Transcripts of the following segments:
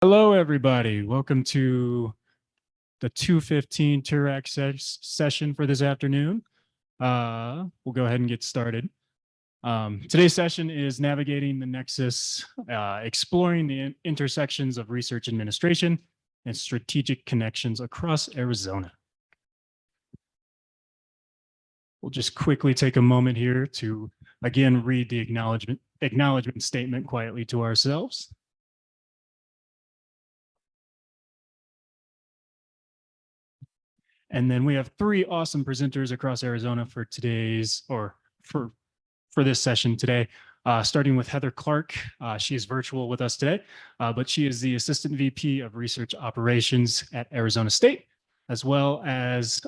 Hello, everybody. Welcome to the 2:15 Turac session for this afternoon. We'll go ahead and get started. Today's session is navigating the Nexus, exploring the intersections of research administration and strategic connections across Arizona. We'll just quickly take a moment here to, again, read the acknowledgement statement quietly to ourselves. And then we have three awesome presenters across Arizona for today's, or for this session today, starting with Heather Clark. She is virtual with us today, but she is the Assistant VP of Research Operations at Arizona State, as well as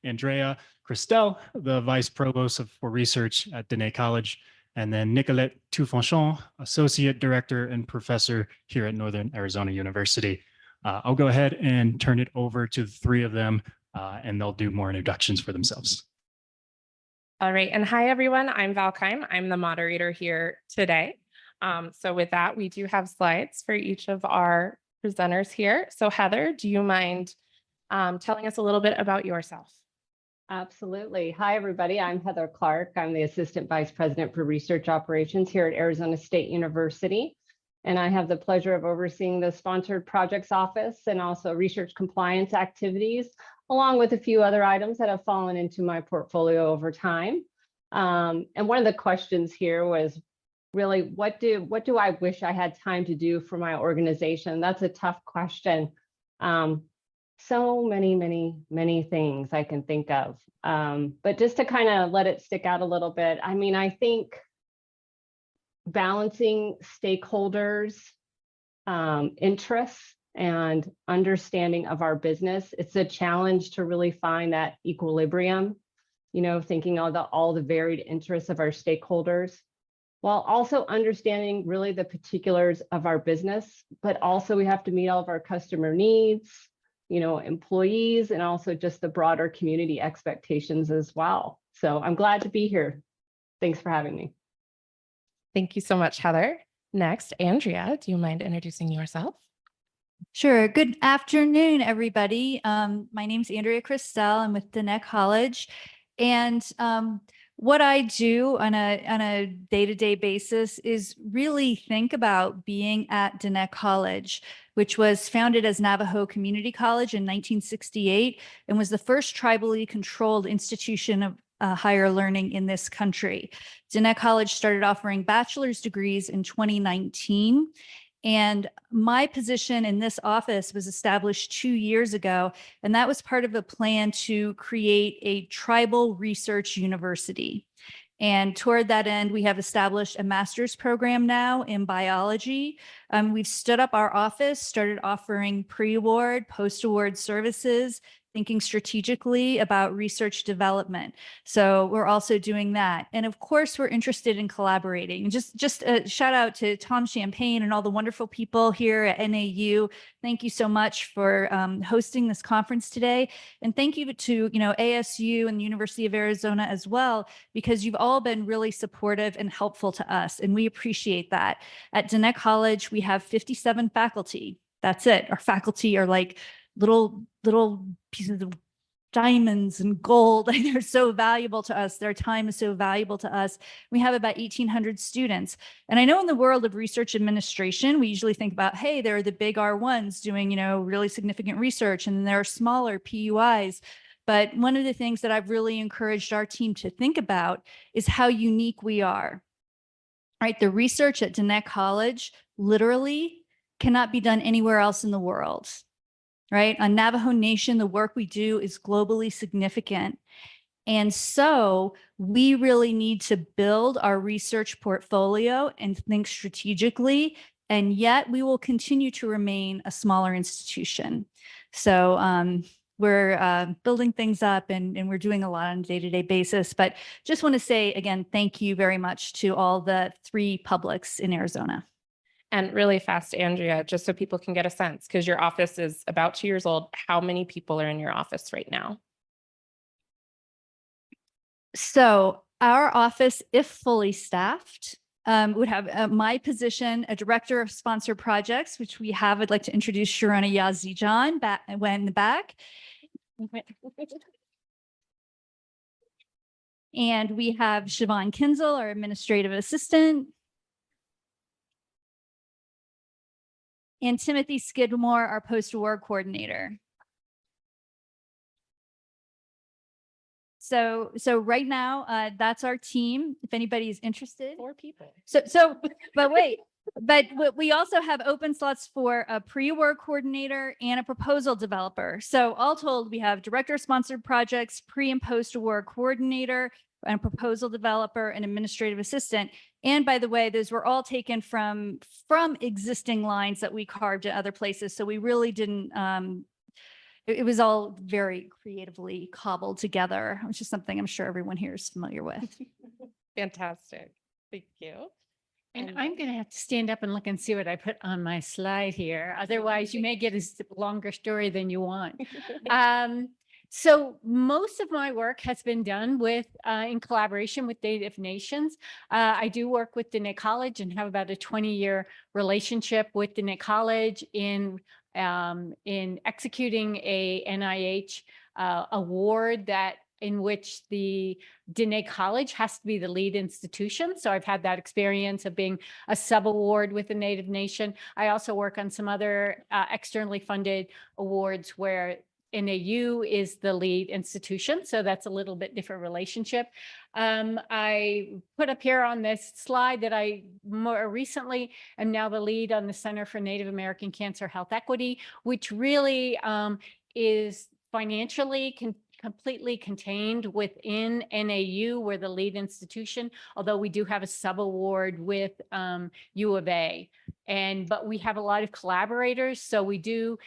Andrea, Christelle, the Vice Provost for Research at Diné College, and then Nicolette Teufel-Shone, Associate Director and Professor here at Northern Arizona University. I'll go ahead and turn it over to the three of them, and they'll do more introductions for themselves. All right, and hi everyone, I'm Valkheim. I'm the moderator here today. So with that, we do have slides for each of our presenters here. So Heather, do you mind telling us a little bit about yourself? Absolutely. Hi everybody, I'm Heather Clark. I'm the Assistant Vice President for Research Operations here at Arizona State University. And I have the pleasure of overseeing the Sponsored Projects Office and also research compliance activities, along with a few other items that have fallen into my portfolio over time. And one of the questions here was really, what do I wish I had time to do for my organization? That's a tough question. So many things I can think of. But just to kind of let it stick out a little bit, I mean, I think balancing stakeholders' interests and understanding of our business, it's a challenge to really find that equilibrium, you know, thinking of all the varied interests of our stakeholders, while also understanding really the particulars of our business, but also we have to meet all of our customer needs, you know, employees, and also just the broader community expectations as well. So I'm glad to be here. Thanks for having me. Thank you so much, Heather. Next, Andrea, do you mind introducing yourself? Sure. Good afternoon, everybody. My name's Andrea Christelle. I'm with Diné College. And what I do on a day-to-day basis is really think about being at Diné College, which was founded as Navajo Community College in 1968 and was the first tribally controlled institution of higher learning in this country. Diné College started offering bachelor's degrees in 2019. And my position in this office was established 2 years ago, and that was part of a plan to create a tribal research university. And toward that end, we have established a master's program now in biology. We've stood up our office, started offering pre-award, post-award services, thinking strategically about research development. So we're also doing that. And of course, we're interested in collaborating. Just a shout out to Tom Champagne and all the wonderful people here at NAU. Thank you so much for hosting this conference today. And thank you to ASU and the University of Arizona as well, because you've all been really supportive and helpful to us. And we appreciate that. At Diné College, we have 57 faculty. That's it. Our faculty are like little pieces of diamonds and gold. They're so valuable to us. Their time is so valuable to us. We have about 1,800 students. And I know in the world of research administration, we usually think about, hey, there are the big R1s doing, really significant research, and there are smaller PUIs. But one of the things that I've really encouraged our team to think about is how unique we are. Right? The research at Diné College literally cannot be done anywhere else in the world. Right? On Navajo Nation, the work we do is globally significant. And so we really need to build our research portfolio and think strategically, and yet we will continue to remain a smaller institution. So we're building things up and we're doing a lot on a day-to-day basis. But just want to say, again, thank you very much to all the three publics in Arizona. And really fast, Andrea, just so people can get a sense, because your office is about 2 years old, how many people are in your office right now? So our office, if fully staffed, would have my position, a director of sponsored projects, which we have. I'd like to introduce Sharona Yazijan back in the back. And we have Siobhan Kinzel, our administrative assistant. And Timothy Skidmore, our post-award coordinator. So right now, that's our team. If anybody's interested. 4 people. But wait, we also have open slots for a pre-award coordinator and a proposal developer. So all told, we have director of sponsored projects, pre and post award coordinator, and proposal developer, and administrative assistant. And by the way, those were all taken from existing lines that we carved at other places. So we really didn't, it was all very creatively cobbled together, which is something I'm sure everyone here is familiar with. Fantastic. Thank you. And I'm going to have to stand up and look and see what I put on my slide here. Otherwise, you may get a longer story than you want. So most of my work has been done with in collaboration with Native Nations. I do work with Diné College and have about a 20-year relationship with Diné College in executing a NIH award in which the Diné College has to be the lead institution. So I've had that experience of being a sub-award with a Native Nation. I also work on some other externally funded awards where NAU is the lead institution. So that's a little bit different relationship. I put up here on this slide that I more recently am now the lead on the Center for Native American Cancer Health Equity, which really is financially completely contained within NAU. We're the lead institution, although we do have a sub-award with U of A. But we have a lot of collaborators, so we do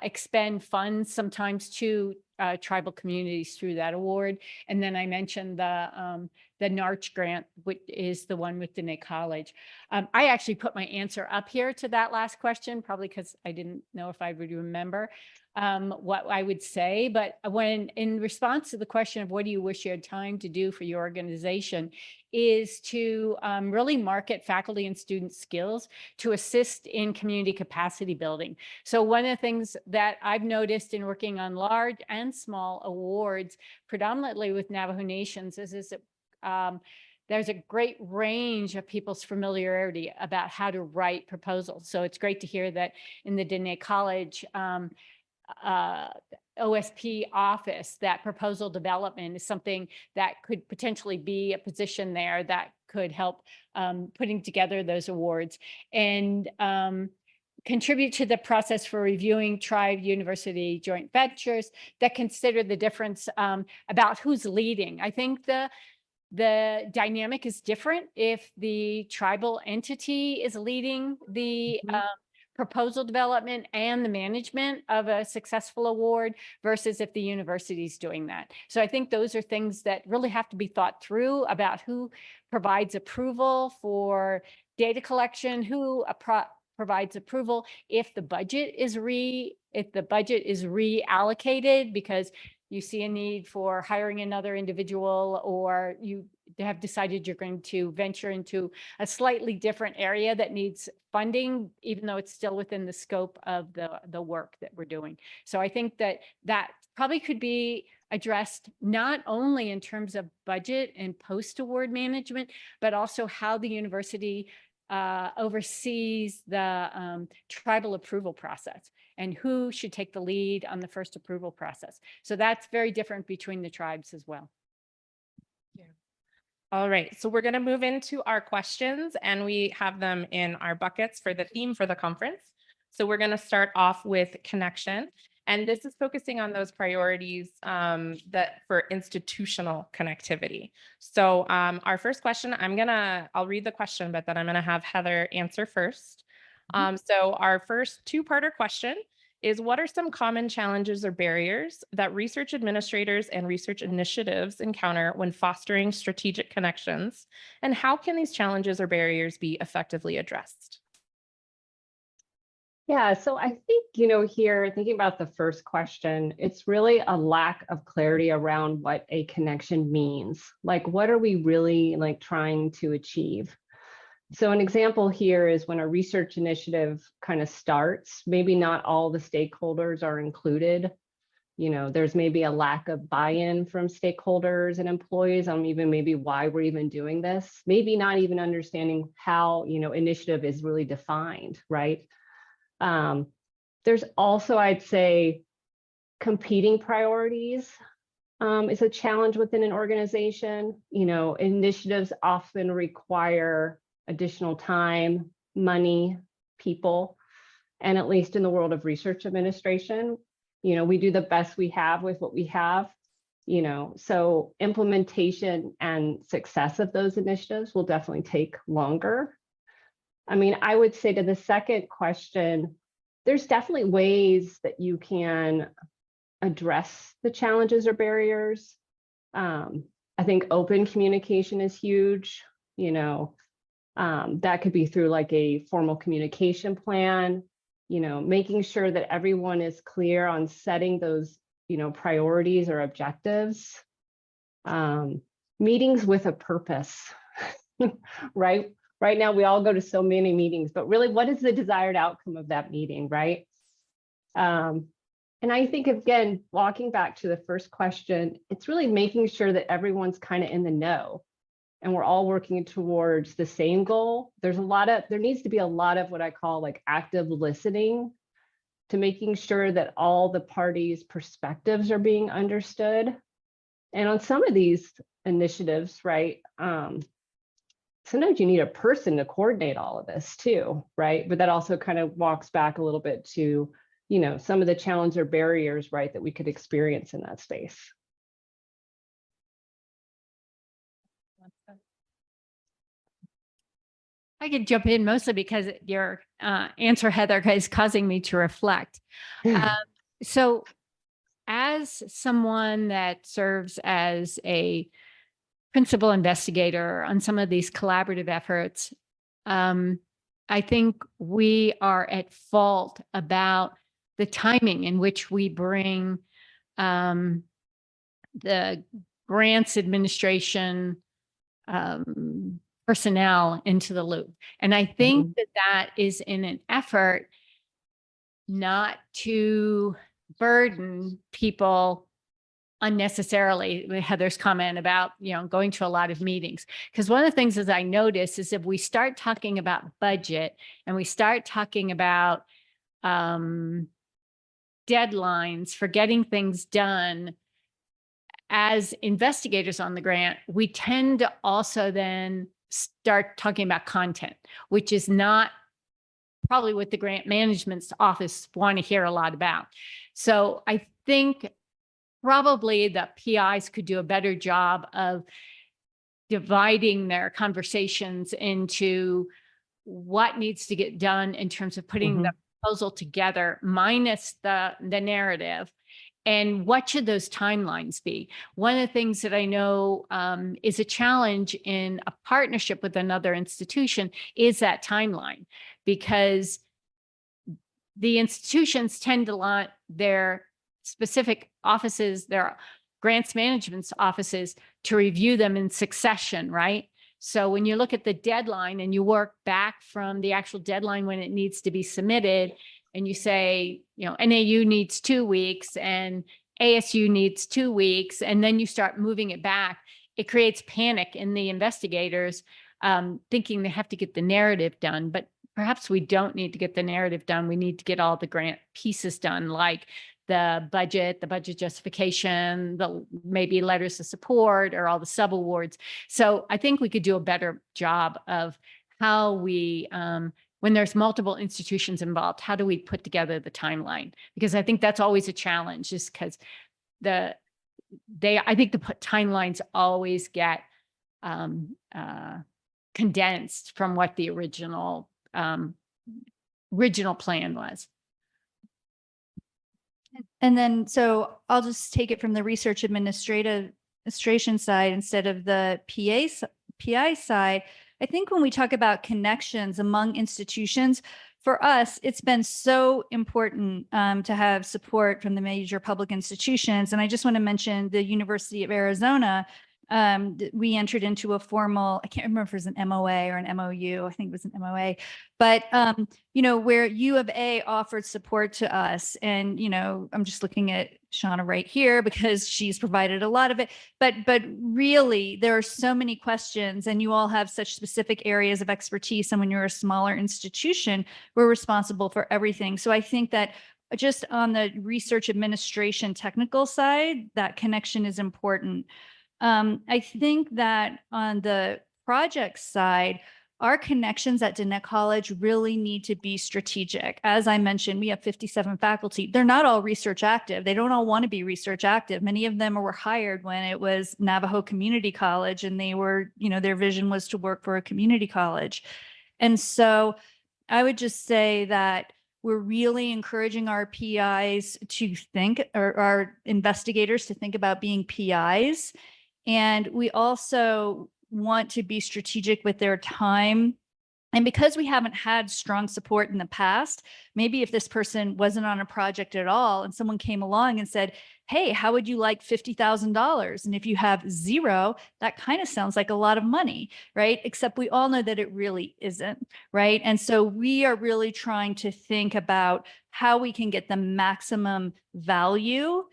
expend funds sometimes to tribal communities through that award. And then I mentioned the NARCH grant, which is the one with Diné College. I actually put my answer up here to that last question, probably because I didn't know if I would remember what I would say. But when in response to the question of what do you wish you had time to do for your organization, is to really market faculty and student skills to assist in community capacity building. So one of the things that I've noticed in working on large and small awards, predominantly with Navajo Nations, is that there's a great range of people's familiarity about how to write proposals. So it's great to hear that in the Diné College OSP office, that proposal development is something that could potentially be a position there that could help putting together those awards and contribute to the process for reviewing tribe university joint ventures that consider the difference about who's leading. I think the dynamic is different if the tribal entity is leading the proposal development and the management of a successful award versus if the university is doing that. So I think those are things that really have to be thought through about who provides approval for data collection, who provides approval if the budget is reallocated because you see a need for hiring another individual, or you have decided you're going to venture into a slightly different area that needs funding, even though it's still within the scope of the work that we're doing. So I think that probably could be addressed not only in terms of budget and post-award management, but also how the university oversees the tribal approval process and who should take the lead on the first approval process. So that's very different between the tribes as well. Yeah. All right, so we're going to move into our questions and we have them in our buckets for the theme for the conference. So we're going to start off with connection. And this is focusing on those priorities that for institutional connectivity. So our first question, I'll read the question, but then I'm gonna have Heather answer first. So our first two-parter question is, what are some common challenges or barriers that research administrators and research initiatives encounter when fostering strategic connections? And how can these challenges or barriers be effectively addressed? Yeah, so I think, here thinking about the first question, it's really a lack of clarity around what a connection means. Like, what are we really trying to achieve? So an example here is when a research initiative kind of starts, maybe not all the stakeholders are included. You know, there's maybe a lack of buy-in from stakeholders and employees on even maybe why we're even doing this. Maybe not even understanding how, you know, initiative is really defined, right? There's also, I'd say, competing priorities is a challenge within an organization. You know, initiatives often require additional time, money, people, and at least in the world of research administration, you know, we do the best we have with what we have, you know, so implementation and success of those initiatives will definitely take longer. I mean, I would say to the second question, there's definitely ways that you can address the challenges or barriers. I think open communication is huge, you know, that could be through like a formal communication plan, you know, making sure that everyone is clear on setting those, you know, priorities or objectives. Meetings with a purpose, right? Right now, we all go to so many meetings, but really, what is the desired outcome of that meeting, right? And I think, again, walking back to the first question, it's really making sure that everyone's kind of in the know and we're all working towards the same goal. There needs to be a lot of what I call like active listening to making sure that all the parties' perspectives are being understood. And on some of these initiatives, right, sometimes you need a person to coordinate all of this too, right? But that also kind of walks back a little bit to, you know, some of the challenges or barriers, right, that we could experience in that space. I could jump in mostly because your answer, Heather, is causing me to reflect. So as someone that serves as a principal investigator on some of these collaborative efforts, I think we are at fault about the timing in which we bring the grants administration personnel into the loop. And I think that that is in an effort not to burden people unnecessarily. Heather's comment about, you know, going to a lot of meetings, because one of the things as I notice is if we start talking about budget and we start talking about deadlines for getting things done as investigators on the grant, we tend to also then start talking about content, which is not probably what the grant management's office want to hear a lot about. So I think probably the PIs could do a better job of dividing their conversations into what needs to get done in terms of putting the proposal together minus the narrative. And what should those timelines be? One of the things that I know is a challenge in a partnership with another institution is that timeline, because the institutions tend to want their specific offices, their grants management's offices, to review them in succession, right? So when you look at the deadline and you work back from the actual deadline when it needs to be submitted, and you say, you know, NAU needs 2 weeks and ASU needs 2 weeks, and then you start moving it back, it creates panic in the investigators, thinking they have to get the narrative done. But perhaps we don't need to get the narrative done. We need to get all the grant pieces done, like the budget justification, the maybe letters of support, or all the subawards. So I think we could do a better job of how we, when there's multiple institutions involved, how do we put together the timeline? Because I think that's always a challenge, just because I think the timelines always get condensed from what the original plan was. And then, so I'll just take it from the research administration side instead of the PI side. I think when we talk about connections among institutions, for us, it's been so important to have support from the major public institutions. And I just want to mention the University of Arizona, we entered into a formal, I can't remember if it was an MOA or an MOU, I think it was an MOA, but, where U of A offered support to us. And, I'm just looking at Shauna right here because she's provided a lot of it, but really there are so many questions and you all have such specific areas of expertise. And when you're a smaller institution, we're responsible for everything. So I think that just on the research administration technical side, that connection is important. I think that on the project side, our connections at Diné College really need to be strategic. As I mentioned, we have 57 faculty. They're not all research active. They don't all want to be research active. Many of them were hired when it was Navajo Community College and they were, their vision was to work for a community college. And so I would just say that we're really encouraging our PIs to think, or our investigators to think about being PIs. And we also want to be strategic with their time. And because we haven't had strong support in the past, maybe if this person wasn't on a project at all and someone came along and said, hey, how would you like $50,000? And if you have zero, that kind of sounds like a lot of money, right? Except we all know that it really isn't, right? And so we are really trying to think about how we can get the maximum value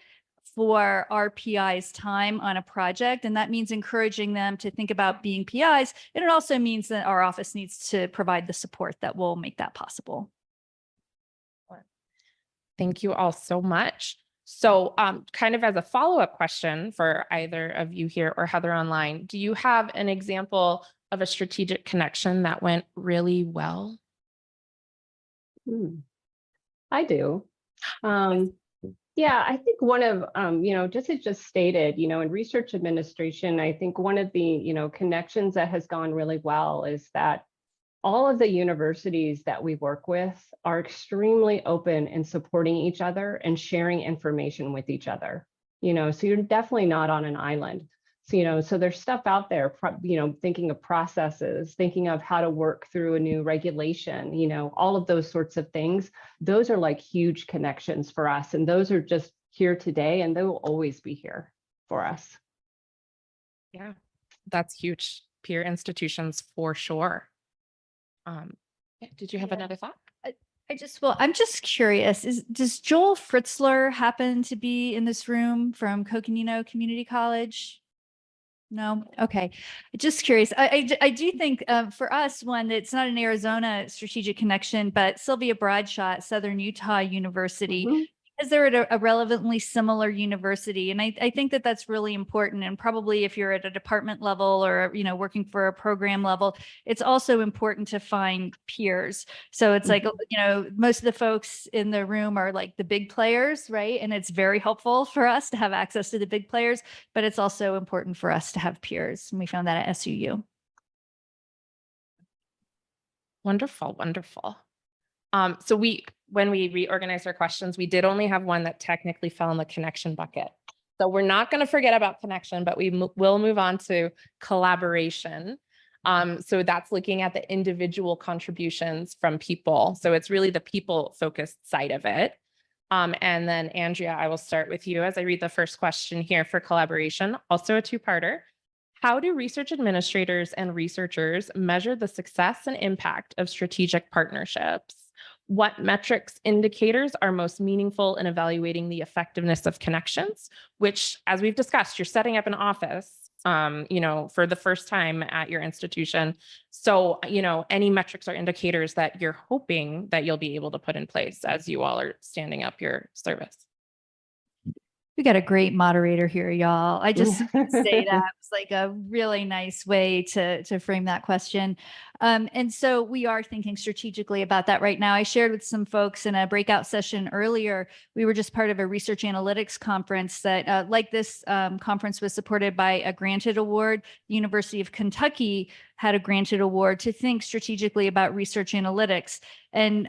for our PI's time on a project. And that means encouraging them to think about being PIs. And it also means that our office needs to provide the support that will make that possible. Thank you all so much. So kind of as a follow-up question for either of you here or Heather online, do you have an example of a strategic connection that went really well? I do. Yeah, I think one of, just as just stated, in research administration, I think one of the, connections that has gone really well is that all of the universities that we work with are extremely open in supporting each other and sharing information with each other, so you're definitely not on an island. So there's stuff out there, thinking of processes, thinking of how to work through a new regulation, all of those sorts of things. Those are like huge connections for us. And those are just here today and they will always be here for us. Yeah, that's huge. Peer institutions for sure. Did you have another thought? I'm just curious, does Joel Fritzler happen to be in this room from Coconino Community College? No. Okay. Just curious. I do think for us, one, it's not an Arizona strategic connection, but Sylvia Broadshot, Southern Utah University, because they're at a relevantly similar university. And I think that that's really important. And probably if you're at a department level or, working for a program level, it's also important to find peers. So it's like, most of the folks in the room are like the big players, right? And it's very helpful for us to have access to the big players, but it's also important for us to have peers. And we found that at SUU. Wonderful, wonderful. So when we reorganized our questions, we did only have one that technically fell in the connection bucket. So we're not going to forget about connection, but we will move on to collaboration. So that's looking at the individual contributions from people. So it's really the people focused side of it. And then Andrea, I will start with you as I read the first question here for collaboration, also a two-parter. How do research administrators and researchers measure the success and impact of strategic partnerships? What metrics indicators are most meaningful in evaluating the effectiveness of connections, which, as we've discussed, you're setting up an office, for the first time at your institution. So, any metrics or indicators that you're hoping that you'll be able to put in place as you all are standing up your service. We got a great moderator here, y'all. I just say that it's like a really nice way to frame that question. And so we are thinking strategically about that right now. I shared with some folks in a breakout session earlier. We were just part of a research analytics conference that, like this conference, was supported by a granted award. The University of Kentucky had a granted award to think strategically about research analytics. And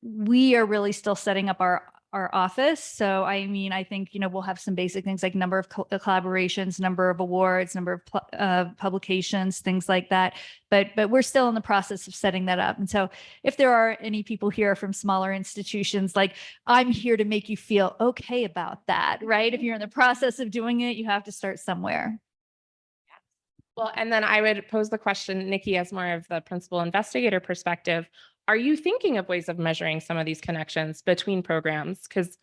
we are really still setting up our office. So, I think, we'll have some basic things like number of collaborations, number of awards, number of publications, things like that. But we're still in the process of setting that up. And so if there are any people here from smaller institutions, like, I'm here to make you feel okay about that, right? If you're in the process of doing it, you have to start somewhere. Well, and then I would pose the question, Nikki, as more of the principal investigator perspective, are you thinking of ways of measuring some of these connections between programs? Because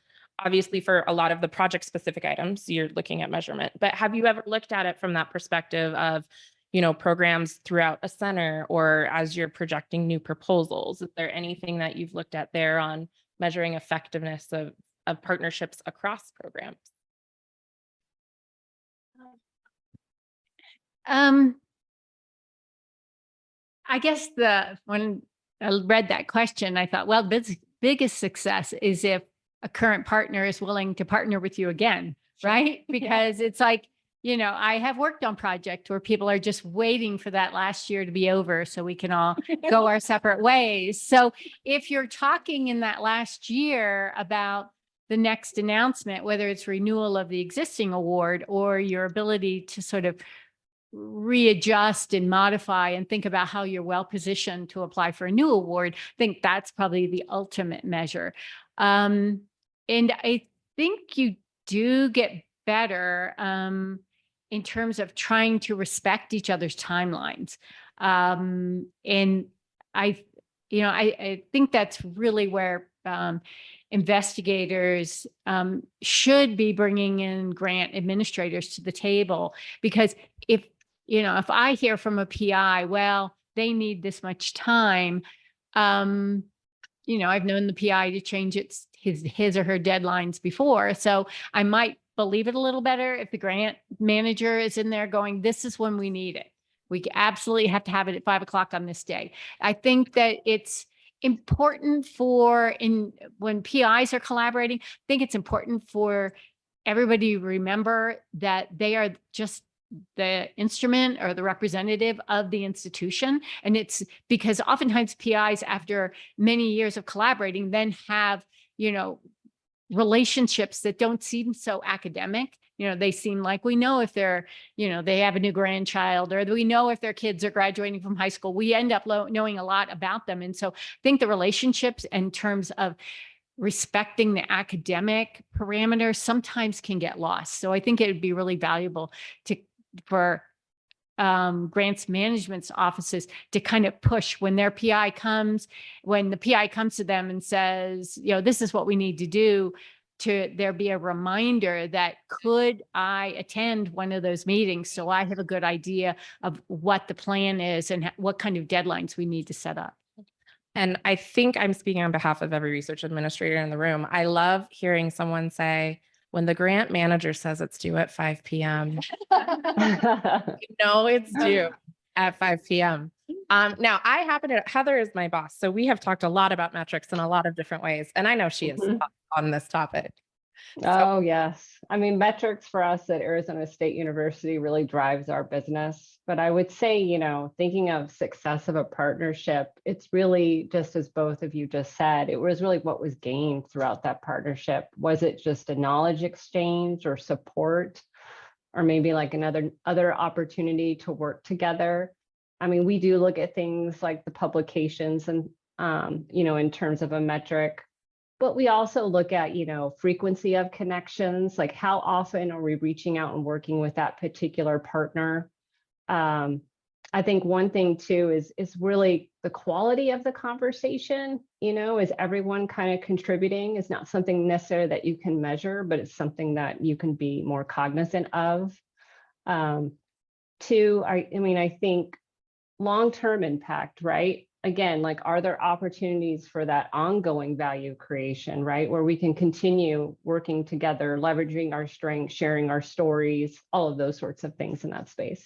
obviously for a lot of the project specific items, you're looking at measurement, but have you ever looked at it from that perspective of, programs throughout a center, or as you're projecting new proposals? Is there anything that you've looked at there on measuring effectiveness of partnerships across programs? I guess when I read that question, I thought, well, biggest success is if a current partner is willing to partner with you again, right? Because it's like, I have worked on projects where people are just waiting for that last year to be over so we can all go our separate ways. So if you're talking in that last year about the next announcement, whether it's renewal of the existing award or your ability to sort of readjust and modify and think about how you're well positioned to apply for a new award, I think that's probably the ultimate measure. And I think you do get better in terms of trying to respect each other's timelines. And I think that's really where investigators should be bringing in grant administrators to the table, because if I hear from a PI, well, they need this much time, I've known the PI to change his or her deadlines before. So I might believe it a little better if the grant manager is in there going, this is when we need it. We absolutely have to have it at 5 o'clock on this day. I think that it's important when PIs are collaborating, I think it's important for everybody to remember that they are just the instrument or the representative of the institution. And it's because oftentimes PIs, after many years of collaborating, then have, relationships that don't seem so academic. They seem like, we know if they're, they have a new grandchild, or we know if their kids are graduating from high school. We end up knowing a lot about them. And so I think the relationships in terms of respecting the academic parameters sometimes can get lost. So I think it would be really valuable for grants management's offices to kind of push when their PI comes, when the PI comes to them and says, this is what we need to do, there be a reminder that, could I attend one of those meetings so I have a good idea of what the plan is and what kind of deadlines we need to set up. And I think I'm speaking on behalf of every research administrator in the room. I love hearing someone say, when the grant manager says it's due at 5 p.m., it's due at 5 p.m. Now, Heather is my boss, so we have talked a lot about metrics in a lot of different ways, and I know she is on this topic. Oh, yes. I mean, metrics for us at Arizona State University really drives our business. But I would say, thinking of success of a partnership, it's really just as both of you just said, it was really what was gained throughout that partnership. Was it just a knowledge exchange or support, or maybe like other opportunity to work together? I mean, we do look at things like the publications and, in terms of a metric. But we also look at, frequency of connections, like how often are we reaching out and working with that particular partner? I think one thing too is really the quality of the conversation, is everyone kind of contributing? Is not something necessarily that you can measure, but it's something that you can be more cognizant of. Two, I think long-term impact, right? Again, like, are there opportunities for that ongoing value creation, right? Where we can continue working together, leveraging our strengths, sharing our stories, all of those sorts of things in that space.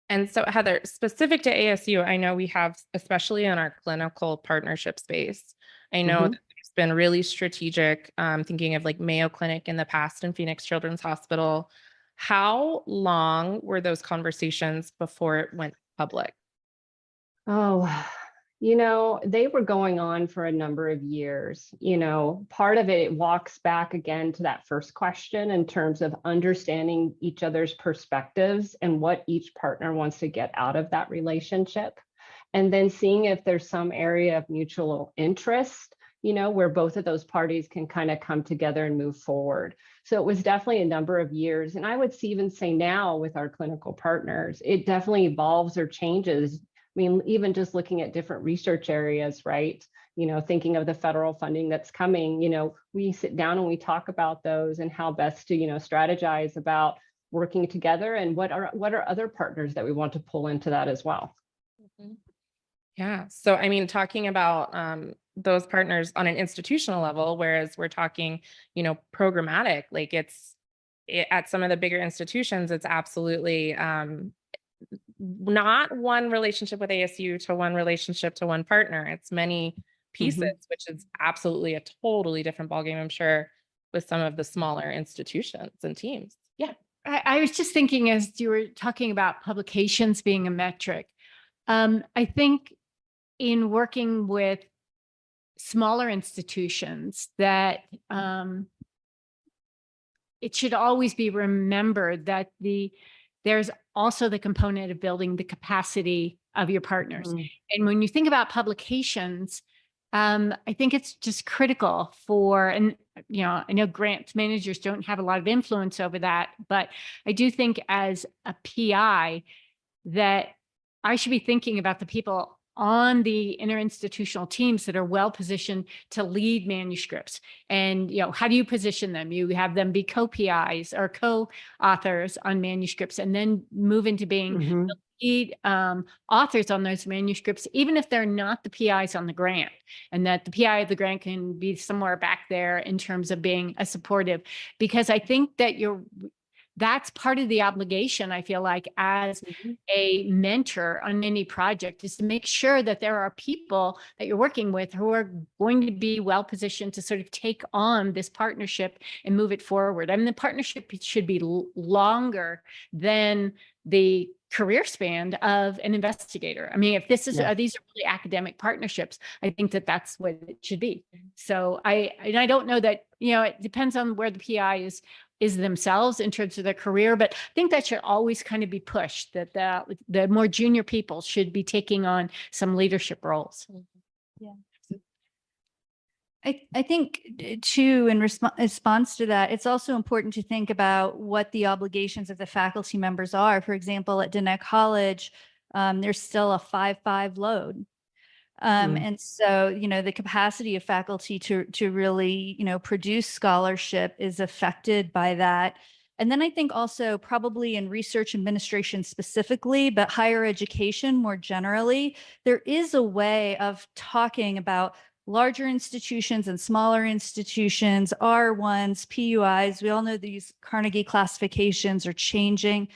And so, Heather, specific to ASU, I know we have, especially in our clinical partnership space, I know that it's been really strategic, thinking of like Mayo Clinic in the past and Phoenix Children's Hospital. How long were those conversations before it went public? Oh, they were going on for a number of years. Part of it walks back again to that first question in terms of understanding each other's perspectives and what each partner wants to get out of that relationship. And then seeing if there's some area of mutual interest, where both of those parties can kind of come together and move forward. So it was definitely a number of years. And I would even say now with our clinical partners, it definitely evolves or changes. I mean, even just looking at different research areas, right? Thinking of the federal funding that's coming, we sit down and we talk about those and how best to, strategize about working together and what are other partners that we want to pull into that as well. Yeah. So, I mean, talking about those partners on an institutional level, whereas we're talking, programmatic, like at some of the bigger institutions, it's absolutely not one relationship with ASU to one relationship to one partner. It's many pieces, which is absolutely a totally different ballgame, I'm sure, with some of the smaller institutions and teams. Yeah. I was just thinking as you were talking about publications being a metric, I think in working with smaller institutions that it should always be remembered that there's also the component of building the capacity of your partners. And when you think about publications, I think it's just critical and I know grant managers don't have a lot of influence over that, but I do think as a PI that I should be thinking about the people on the interinstitutional teams that are well positioned to lead manuscripts. And, how do you position them? You have them be co-PIs or co-authors on manuscripts and then move into being the lead authors on those manuscripts, even if they're not the PIs on the grant, and that the PI of the grant can be somewhere back there in terms of being a supportive, because I think that that's part of the obligation, I feel like, as a mentor on any project, is to make sure that there are people that you're working with who are going to be well positioned to sort of take on this partnership and move it forward. I mean, the partnership should be longer than the career span of an investigator. I mean, if these are really academic partnerships, I think that that's what it should be. So I don't know that, it depends on where the PI is themselves in terms of their career, but I think that should always kind of be pushed, that the more junior people should be taking on some leadership roles. Yeah. I think too, in response to that, it's also important to think about what the obligations of the faculty members are. For example, at Diné College, there's still a 5-5 load. And so, the capacity of faculty to really, produce scholarship is affected by that. And then I think also probably in research administration specifically, but higher education more generally, there is a way of talking about larger institutions and smaller institutions, R1s, PUIs. We all know these Carnegie classifications are changing.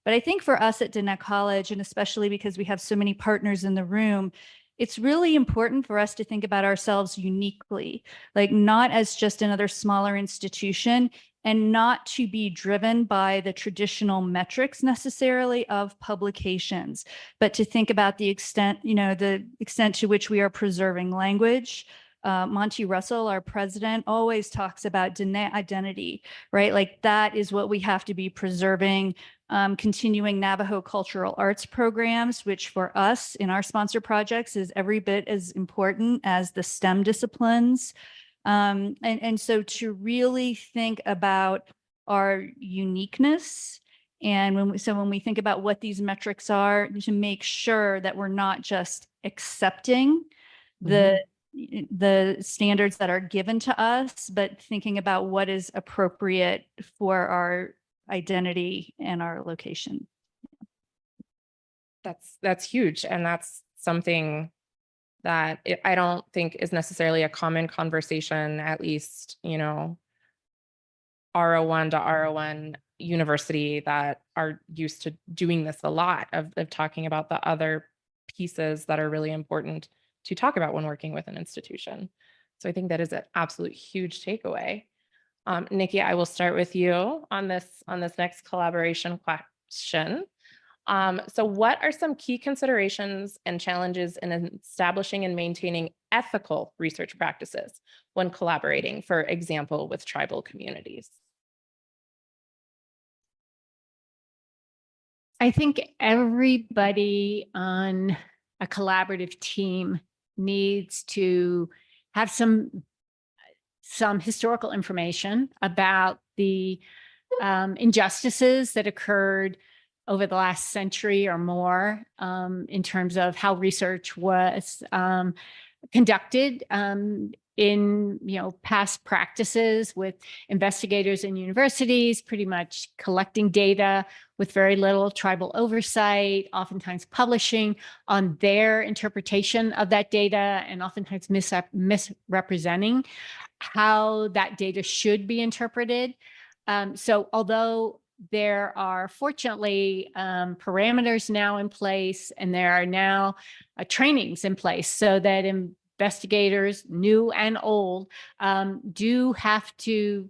But I think for us at Diné College, and especially because we have so many partners in the room, it's really important for us to think about ourselves uniquely, like not as just another smaller institution, and not to be driven by the traditional metrics necessarily of publications, but to think about the extent to which we are preserving language. Monty Russell, our president, always talks about Diné identity, right? Like that is what we have to be preserving. Continuing Navajo cultural arts programs, which for us in our sponsor projects is every bit as important as the STEM disciplines. And so to really think about our uniqueness, and when we think about what these metrics are, to make sure that we're not just accepting the standards that are given to us, but thinking about what is appropriate for our identity and our location. That's huge. And that's something that I don't think is necessarily a common conversation, at least, R01 to R01 university that are used to doing this a lot of talking about the other pieces that are really important to talk about when working with an institution. So I think that is an absolute huge takeaway. Nikki, I will start with you on this next collaboration question. So what are some key considerations and challenges in establishing and maintaining ethical research practices when collaborating, for example, with tribal communities? I think everybody on a collaborative team needs to have some historical information about the injustices that occurred over the last century or more in terms of how research was conducted in past practices with investigators in universities, pretty much collecting data with very little tribal oversight, oftentimes publishing on their interpretation of that data, and oftentimes misrepresenting how that data should be interpreted. So although there are fortunately parameters now in place, and there are now trainings in place so that investigators, new and old, do have to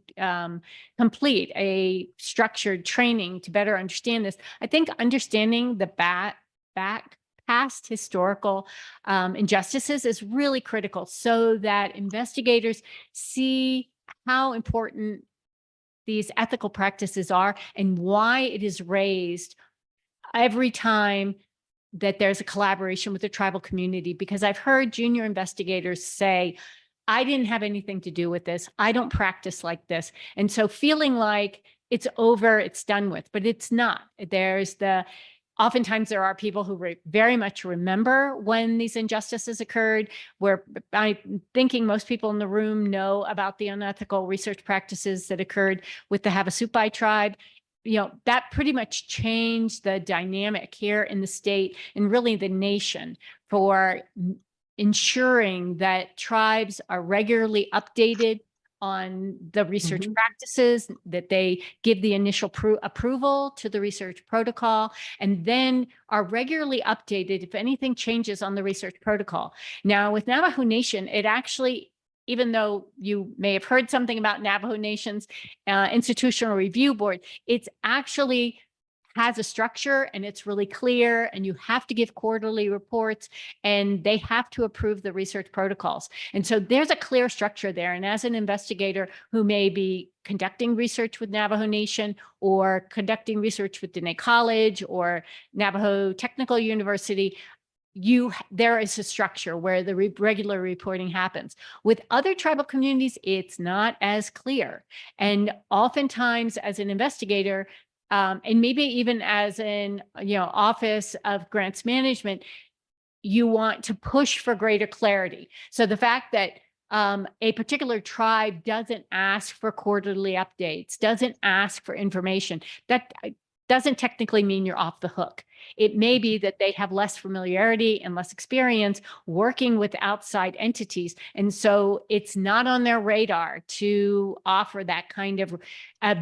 complete a structured training to better understand this. I think understanding the past historical injustices is really critical so that investigators see how important these ethical practices are and why it is raised every time that there's a collaboration with the tribal community. Because I've heard junior investigators say, I didn't have anything to do with this. I don't practice like this. And so feeling like it's over, it's done with, but it's not. Oftentimes there are people who very much remember when these injustices occurred, where I'm thinking most people in the room know about the unethical research practices that occurred with the Havasupai tribe. That pretty much changed the dynamic here in the state and really the nation for ensuring that tribes are regularly updated on the research practices, that they give the initial approval to the research protocol, and then are regularly updated if anything changes on the research protocol. Now, with Navajo Nation, it actually, even though you may have heard something about Navajo Nation's institutional review board, it's actually has a structure and it's really clear, and you have to give quarterly reports and they have to approve the research protocols. And so there's a clear structure there. And as an investigator who may be conducting research with Navajo Nation or conducting research with Diné College or Navajo Technical University, there is a structure where the regular reporting happens. With other tribal communities, it's not as clear. And oftentimes as an investigator, and maybe even as an Office of Grants Management, you want to push for greater clarity. So the fact that a particular tribe doesn't ask for quarterly updates, doesn't ask for information, that doesn't technically mean you're off the hook. It may be that they have less familiarity and less experience working with outside entities. And so it's not on their radar to offer that kind of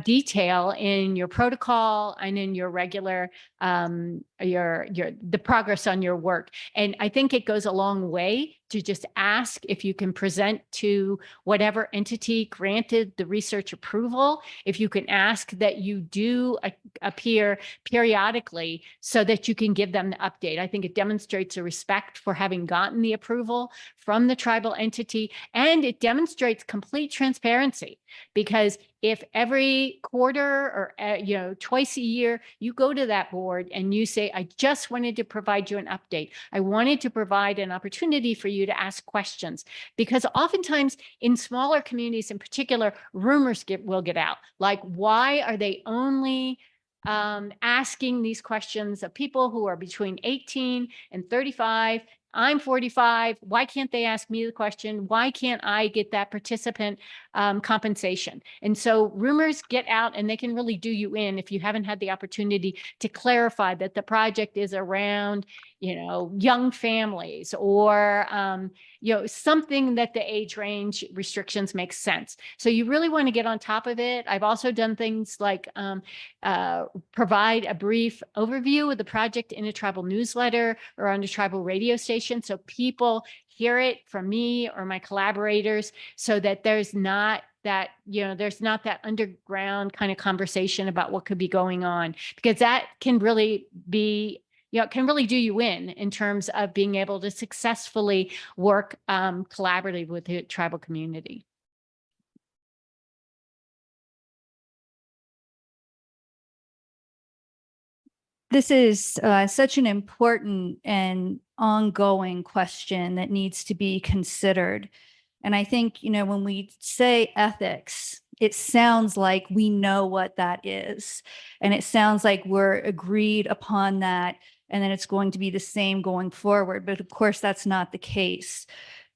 detail in your protocol and in your regular, the progress on your work. And I think it goes a long way to just ask if you can present to whatever entity granted the research approval, if you can ask that you do appear periodically so that you can give them the update. I think it demonstrates a respect for having gotten the approval from the tribal entity, and it demonstrates complete transparency, because if every quarter or twice a year you go to that board and you say, I just wanted to provide you an update, I wanted to provide an opportunity for you to ask questions, because oftentimes in smaller communities in particular, rumors will get out, like, why are they only asking these questions of people who are between 18 and 35? I'm 45. Why can't they ask me the question? Why can't I get that participant compensation? And so rumors get out, and they can really do you in if you haven't had the opportunity to clarify that the project is around, young families or, something that the age range restrictions make sense. So you really want to get on top of it. I've also done things like provide a brief overview of the project in a tribal newsletter or on a tribal radio station, so people hear it from me or my collaborators, so that there's not that underground kind of conversation about what could be going on, because that can really be, it can really do you in terms of being able to successfully work collaboratively with the tribal community. This is such an important and ongoing question that needs to be considered. And I think, when we say ethics, it sounds like we know what that is. And it sounds like we're agreed upon that. And then it's going to be the same going forward. But of course, that's not the case.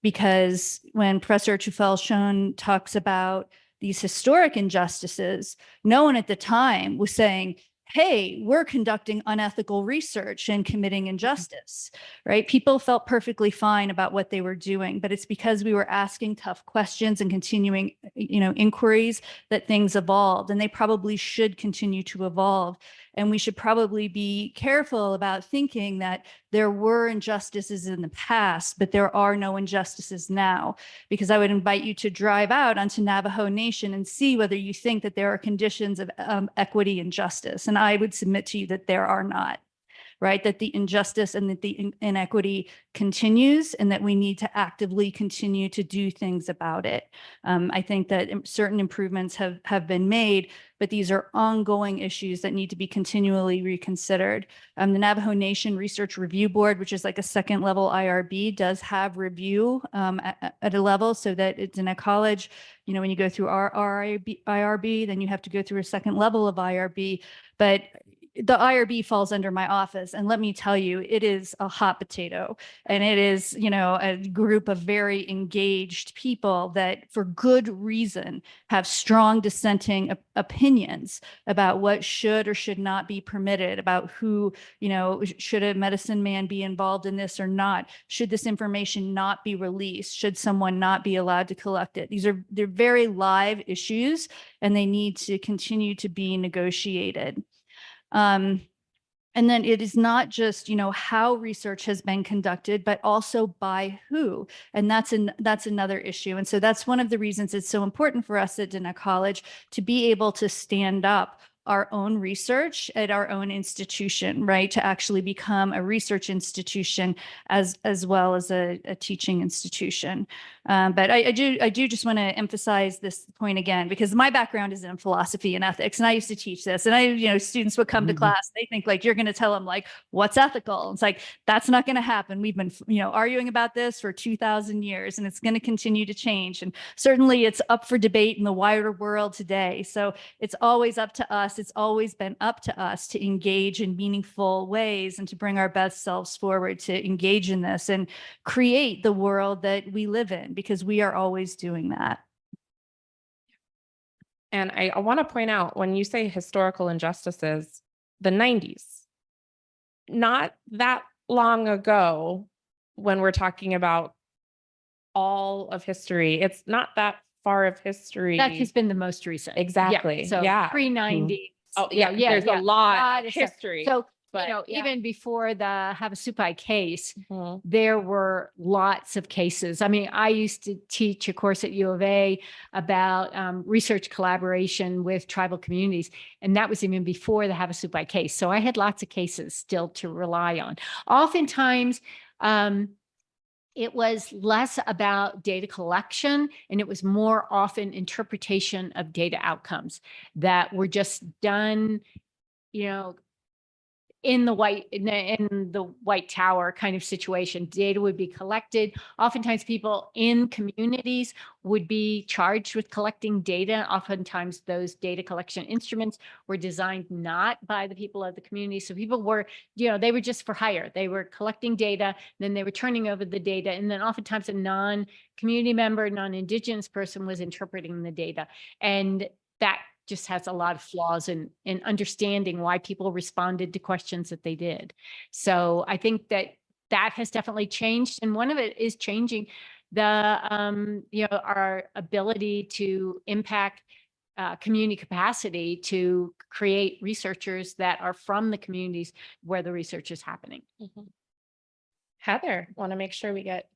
Because when Professor Teufel-Shone talks about these historic injustices, no one at the time was saying, hey, we're conducting unethical research and committing injustice, right? People felt perfectly fine about what they were doing, but it's because we were asking tough questions and continuing, inquiries that things evolved, and they probably should continue to evolve. And we should probably be careful about thinking that there were injustices in the past, but there are no injustices now, because I would invite you to drive out onto Navajo Nation and see whether you think that there are conditions of equity and justice. And I would submit to you that there are not, right? That the injustice and that the inequity continues, and that we need to actively continue to do things about it. I think that certain improvements have been made, but these are ongoing issues that need to be continually reconsidered. The Navajo Nation Research Review Board, which is like a second level IRB, does have review at a level, so that it's in a college, when you go through our IRB, then you have to go through a second level of IRB. But the IRB falls under my office. And let me tell you, it is a hot potato. And it is, a group of very engaged people that, for good reason, have strong dissenting opinions about what should or should not be permitted, about who, should a medicine man be involved in this or not? Should this information not be released? Should someone not be allowed to collect it? They're very live issues, and they need to continue to be negotiated. And then it is not just, how research has been conducted, but also by who. And that's another issue. And so that's one of the reasons it's so important for us at Diné College to be able to stand up our own research at our own institution, right? To actually become a research institution as well as a teaching institution. But I do just want to emphasize this point again, because my background is in philosophy and ethics, and I used to teach this. And students would come to class, they think like you're going to tell them like what's ethical. It's like, that's not going to happen. We've been arguing about this for 2,000 years, and it's going to continue to change. And certainly it's up for debate in the wider world today. So it's always up to us. It's always been up to us to engage in meaningful ways and to bring our best selves forward to engage in this and create the world that we live in, because we are always doing that. And I want to point out, when you say historical injustices, the 90s, not that long ago, when we're talking about all of history, it's not that far of history. That has been the most recent. Exactly. Yeah. So yeah. pre-90. Oh, yeah. There's a lot of stuff. history. So, but even before the Havasupai case, Mhm. there were lots of cases. I mean, I used to teach a course at U of A about research collaboration with tribal communities, and that was even before the Havasupai case. So I had lots of cases still to rely on. Oftentimes, it was less about data collection, and it was more often interpretation of data outcomes that were just done, in the White Tower kind of situation. Data would be collected. Oftentimes people in communities would be charged with collecting data. Oftentimes those data collection instruments were designed not by the people of the community. So people were, they were just for hire. They were collecting data, then they were turning over the data. And then oftentimes a non-community member, non-Indigenous person was interpreting the data. And that just has a lot of flaws in understanding why people responded to questions that they did. So I think that has definitely changed. And one of it is changing the, our ability to impact community capacity to create researchers that are from the communities where the research is happening. Mm-hmm. Heather, want to make sure we get.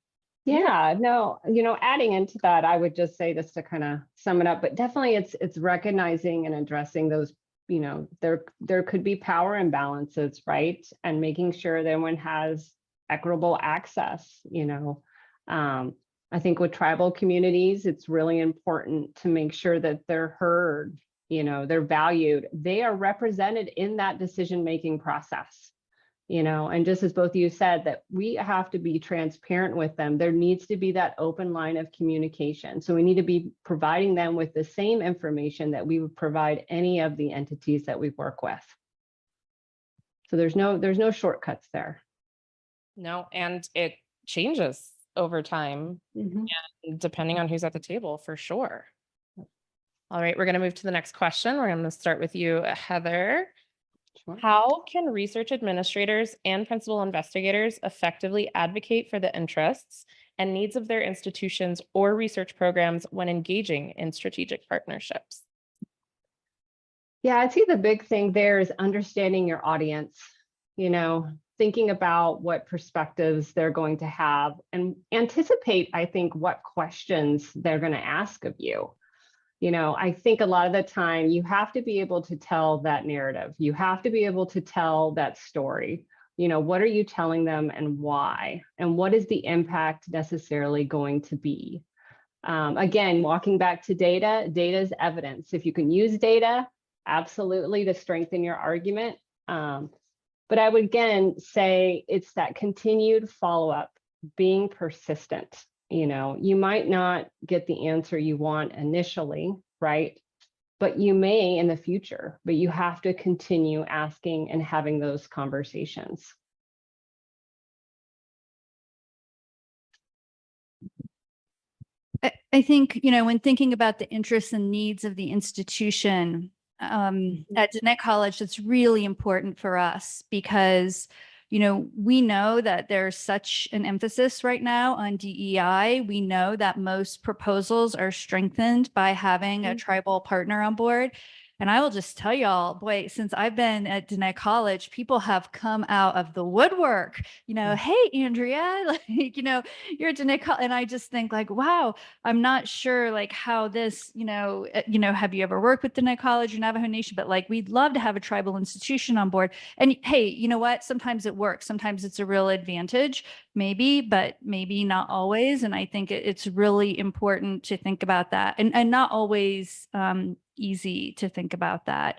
Yeah, no, adding into that, I would just say this to kind of sum it up, but definitely it's recognizing and addressing those, there could be power imbalances, right? And making sure that everyone has equitable access, I think with tribal communities, it's really important to make sure that they're heard, they're valued, they are represented in that decision-making process. And just as both of you said, that we have to be transparent with them. There needs to be that open line of communication. So we need to be providing them with the same information that we would provide any of the entities that we work with. So there's no shortcuts there. No, and it changes over time, and depending on who's at the table, for sure. All right, we're going to move to the next question. We're going to start with you, Heather. Sure. How can research administrators and principal investigators effectively advocate for the interests and needs of their institutions or research programs when engaging in strategic partnerships? Yeah, I'd say the big thing there is understanding your audience, thinking about what perspectives they're going to have and anticipate, I think, what questions they're going to ask of you. I think a lot of the time you have to be able to tell that narrative. You have to be able to tell that story. What are you telling them and why? And what is the impact necessarily going to be? Again, walking back to data, data is evidence. If you can use data, absolutely, to strengthen your argument. But I would again say it's that continued follow-up, being persistent. You might not get the answer you want initially, right? But you may in the future, but you have to continue asking and having those conversations. I think, when thinking about the interests and needs of the institution at Dennett College, it's really important for us because, we know that there's such an emphasis right now on DEI. We know that most proposals are strengthened by having a tribal partner on board. And I will just tell y'all, boy, since I've been at Dennett College, people have come out of the woodwork, hey, Andrea, you're at Dennett College. And I just think wow, I'm not sure how this, have you ever worked with Dennett College or Navajo Nation? But we'd love to have a tribal institution on board. And hey, you know what? Sometimes it works. Sometimes it's a real advantage, maybe, but maybe not always. And I think it's really important to think about that and not always easy to think about that.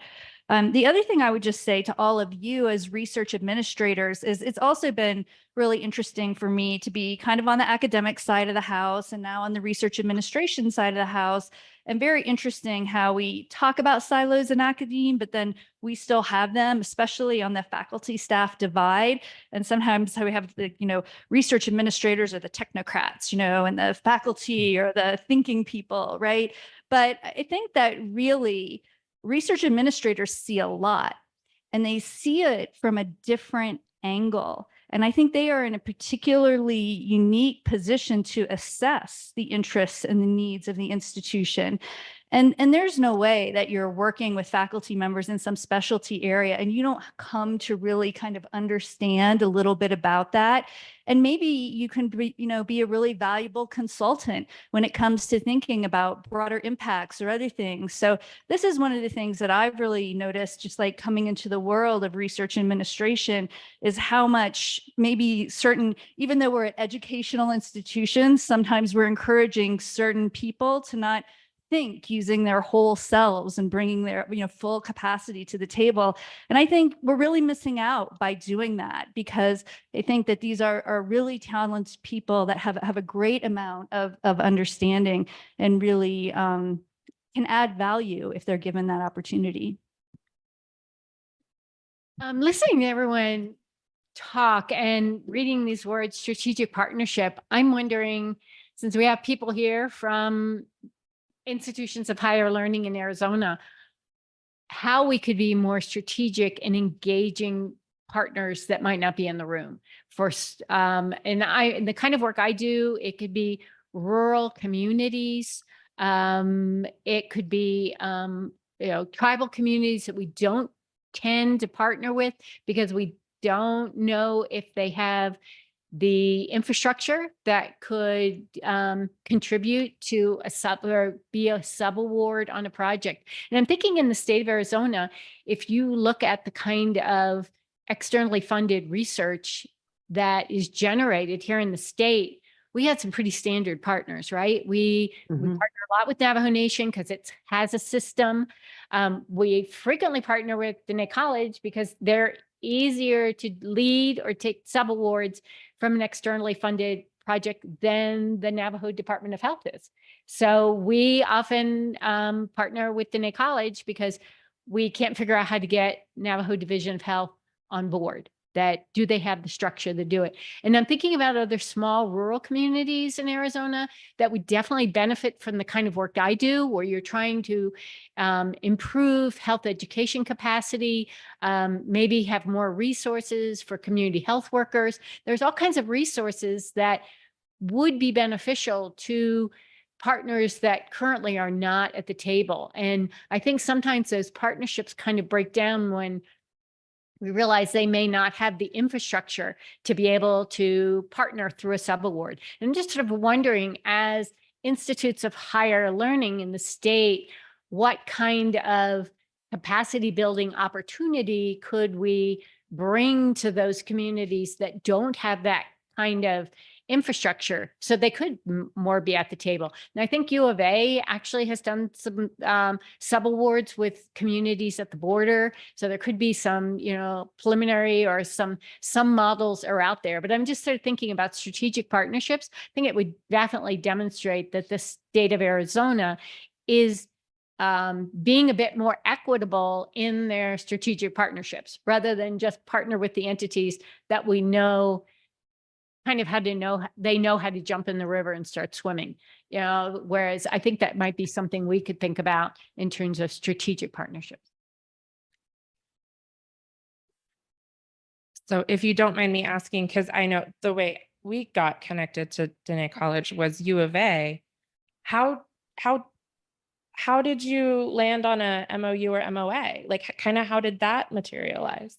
The other thing I would just say to all of you as research administrators is it's also been really interesting for me to be kind of on the academic side of the house and now on the research administration side of the house. And very interesting how we talk about silos in academia, but then we still have them, especially on the faculty staff divide. And sometimes we have the, research administrators or the technocrats, and the faculty or the thinking people, right? But I think that really research administrators see a lot and they see it from a different angle. And I think they are in a particularly unique position to assess the interests and the needs of the institution. And there's no way that you're working with faculty members in some specialty area and you don't come to really kind of understand a little bit about that. And maybe you can be a really valuable consultant when it comes to thinking about broader impacts or other things. So this is one of the things that I've really noticed, just coming into the world of research administration, is how much maybe even though we're at educational institutions, sometimes we're encouraging certain people to not think using their whole selves and bringing their full capacity to the table. And I think we're really missing out by doing that, because I think that these are really talented people that have a great amount of understanding and really can add value if they're given that opportunity. Listening to everyone talk and reading these words, strategic partnership, I'm wondering, since we have people here from institutions of higher learning in Arizona, how we could be more strategic in engaging partners that might not be in the room. And the kind of work I do, it could be rural communities. It could be, tribal communities that we don't tend to partner with because we don't know if they have the infrastructure that could contribute to be a subaward on a project. And I'm thinking in the state of Arizona, if you look at the kind of externally funded research that is generated here in the state, we had some pretty standard partners, right? We partner a lot with Navajo Nation because it has a system. We frequently partner with Dennett College because they're easier to lead or take subawards from an externally funded project than the Navajo Department of Health is. So we often partner with Diné College because we can't figure out how to get Navajo Division of Health on board. That do they have the structure to do it? And I'm thinking about other small rural communities in Arizona that would definitely benefit from the kind of work I do, where you're trying to improve health education capacity, maybe have more resources for community health workers. There's all kinds of resources that would be beneficial to partners that currently are not at the table. And I think sometimes those partnerships kind of break down when we realize they may not have the infrastructure to be able to partner through a subaward. And I'm just sort of wondering, as institutes of higher learning in the state, what kind of capacity building opportunity could we bring to those communities that don't have that kind of infrastructure, so they could more be at the table. And I think U of A actually has done some subawards with communities at the border. So there could be some, preliminary or some models are out there. But I'm just sort of thinking about strategic partnerships. I think it would definitely demonstrate that the state of Arizona is being a bit more equitable in their strategic partnerships, rather than just partner with the entities that we know kind of they know how to jump in the river and start swimming, whereas I think that might be something we could think about in terms of strategic partnerships. So if you don't mind me asking, because I know the way we got connected to Diné College was U of A. How did you land on a MOU or MOA? Like, kind of how did that materialize?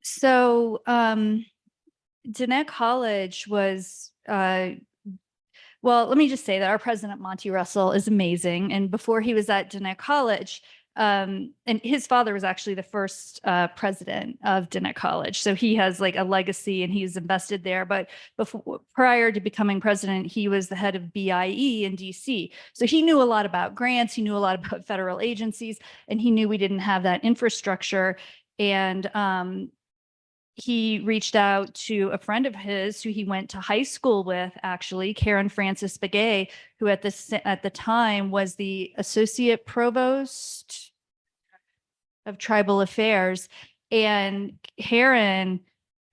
So, Diné College was, well, let me just say that our president, Monty Russell, is amazing. And before he was at Diné College, and his father was actually the first president of Diné College. So he has like a legacy and he's invested there. But prior to becoming president, he was the head of BIE in DC. So he knew a lot about grants. He knew a lot about federal agencies, and he knew we didn't have that infrastructure. And he reached out to a friend of his who he went to high school with, actually, Karen Francis Begay, who at the time was the associate provost of tribal affairs. And Karen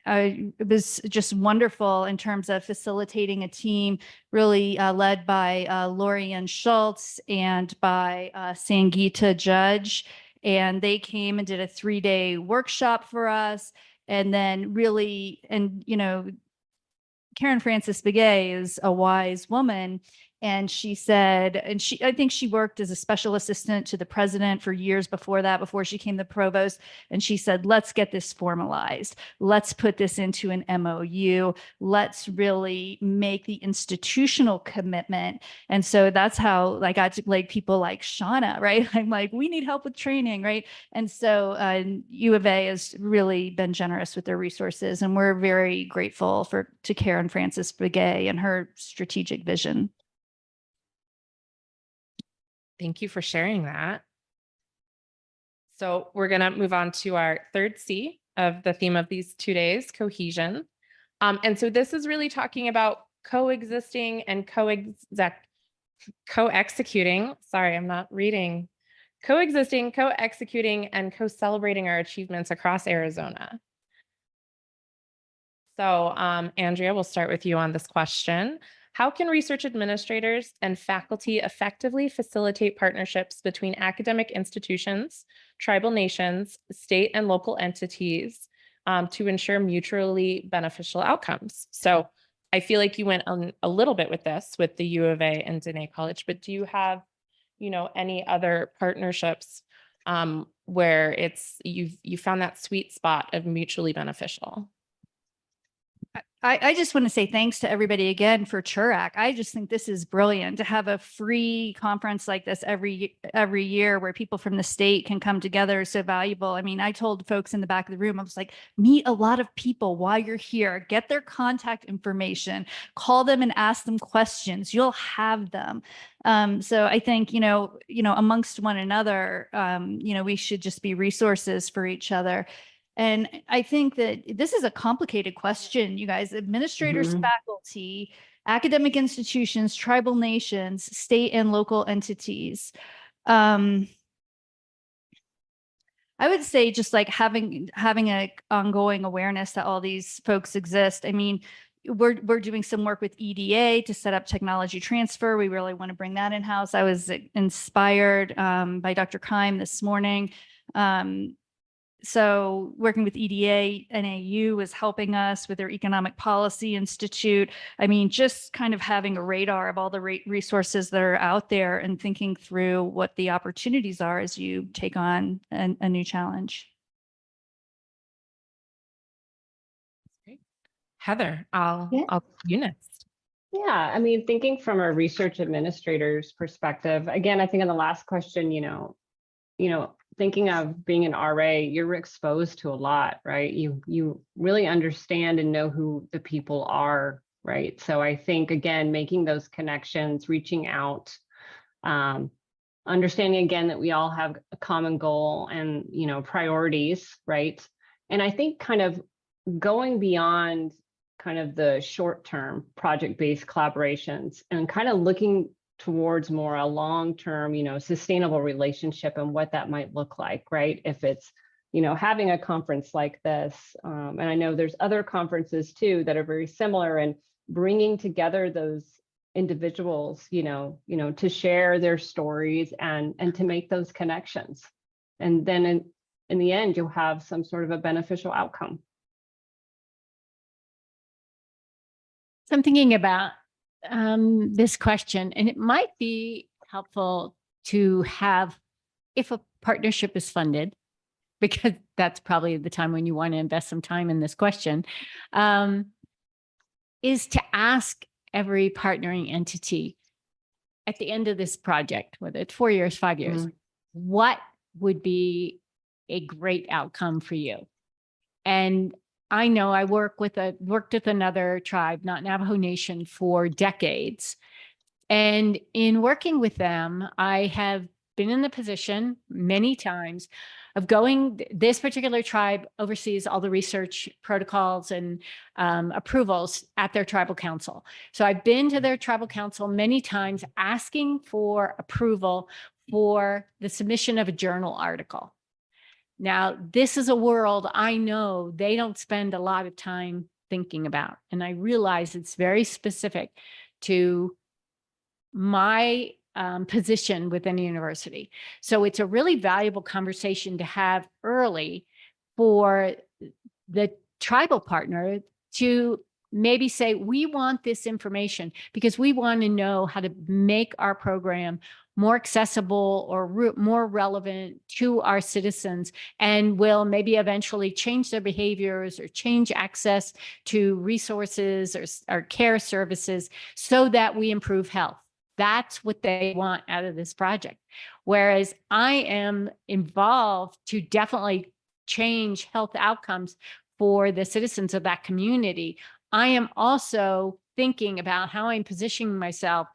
was just wonderful in terms of facilitating a team really led by Lorianne Schultz and by Sangeeta Judge. And they came and did a 3-day workshop for us. And then really, Karen Francis Begay is a wise woman. And she said, I think she worked as a special assistant to the president for years before that, before she became the provost. And she said, let's get this formalized. Let's put this into an MOU. Let's really make the institutional commitment. And so that's how I got to like people like Shauna, right? I'm like, we need help with training, right? And so U of A has really been generous with their resources. And we're very grateful to Karen Francis Begay and her strategic vision. Thank you for sharing that. So we're going to move on to our third C of the theme of these 2 days, cohesion. And so this is really talking about coexisting and co-executing. Sorry, I'm not reading. Coexisting, co-executing, and co-celebrating our achievements across Arizona. So Andrea, we'll start with you on this question. How can research administrators and faculty effectively facilitate partnerships between academic institutions, tribal nations, state and local entities to ensure mutually beneficial outcomes? So I feel like you went on a little bit with this with the U of A and Diné College, but do you have, any other partnerships where you found that sweet spot of mutually beneficial? I just want to say thanks to everybody again for Churac. I just think this is brilliant to have a free conference like this every year where people from the state can come together is so valuable. I mean, I told folks in the back of the room, I was like, meet a lot of people while you're here, get their contact information, call them and ask them questions. You'll have them. So I think, amongst one another, we should just be resources for each other. And I think that this is a complicated question, you guys, administrators, faculty, academic institutions, tribal nations, state and local entities. I would say just like having an ongoing awareness that all these folks exist. I mean, we're doing some work with EDA to set up technology transfer. We really want to bring that in-house. I was inspired by Dr. Keim this morning. So working with EDA, NAU is helping us with their Economic Policy Institute. I mean, just kind of having a radar of all the resources that are out there and thinking through what the opportunities are as you take on a new challenge. Great. Heather, I'll you next. Yeah, I mean, thinking from a research administrator's perspective, again, I think in the last question, thinking of being an RA, you're exposed to a lot, right? You really understand and know who the people are, right? So I think, again, making those connections, reaching out, understanding again that we all have a common goal and, priorities, right? And I think kind of going beyond kind of the short-term project-based collaborations and kind of looking towards more a long-term, sustainable relationship and what that might look like, right? If it's, having a conference like this, and I know there's other conferences too that are very similar, and bringing together those individuals, to share their stories and to make those connections. And then in the end, you'll have some sort of a beneficial outcome. So I'm thinking about this question, and it might be helpful to have, if a partnership is funded, because that's probably the time when you want to invest some time in this question, is to ask every partnering entity at the end of this project, whether it's 4 years, 5 years, what would be a great outcome for you? And I know I worked with another tribe, not Navajo Nation, for decades. And in working with them, I have been in the position many times of this particular tribe oversees all the research protocols and approvals at their tribal council. So I've been to their tribal council many times asking for approval for the submission of a journal article. Now, this is a world I know they don't spend a lot of time thinking about. And I realize it's very specific to my position within a university. So it's a really valuable conversation to have early for the tribal partner to maybe say, we want this information because we want to know how to make our program more accessible or more relevant to our citizens, and will maybe eventually change their behaviors or change access to resources or care services so that we improve health. That's what they want out of this project. Whereas I am involved to definitely change health outcomes for the citizens of that community. I am also thinking about how I'm positioning myself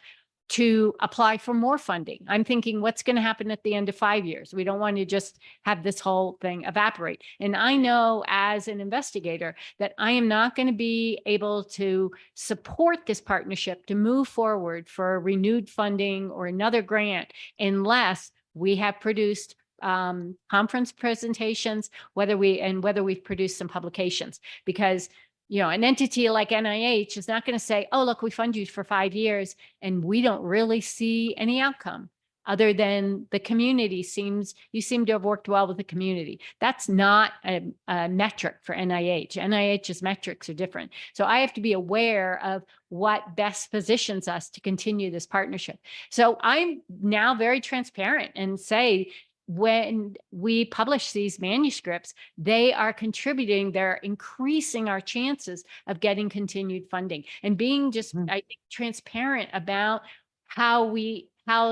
to apply for more funding. I'm thinking, what's going to happen at the end of 5 years? We don't want to just have this whole thing evaporate. And I know as an investigator that I am not going to be able to support this partnership to move forward for renewed funding or another grant unless we have produced conference presentations, whether we've produced some publications. Because an entity like NIH is not going to say, oh, look, we fund you for 5 years and we don't really see any outcome other than the community you seem to have worked well with the community. That's not a metric for NIH. NIH's metrics are different. So I have to be aware of what best positions us to continue this partnership. So I'm now very transparent and say, when we publish these manuscripts, they are contributing, they're increasing our chances of getting continued funding and being just, I think, transparent about how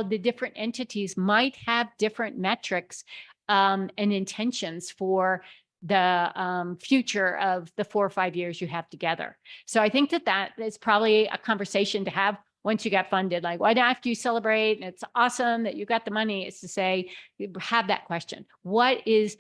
the different entities might have different metrics and intentions for the future of the 4 or 5 years you have together. So I think that is probably a conversation to have once you get funded. Like, why after you celebrate and it's awesome that you got the money, is to say, have that question. What's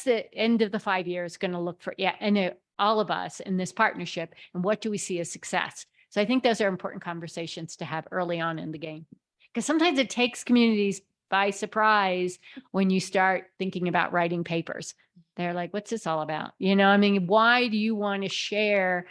the end of the 5 years going to look for? Yeah. And all of us in this partnership, and what do we see as success? So I think those are important conversations to have early on in the game, because sometimes it takes communities by surprise when you start thinking about writing papers. They're like, what's this all about? You know, I mean, why do you want to share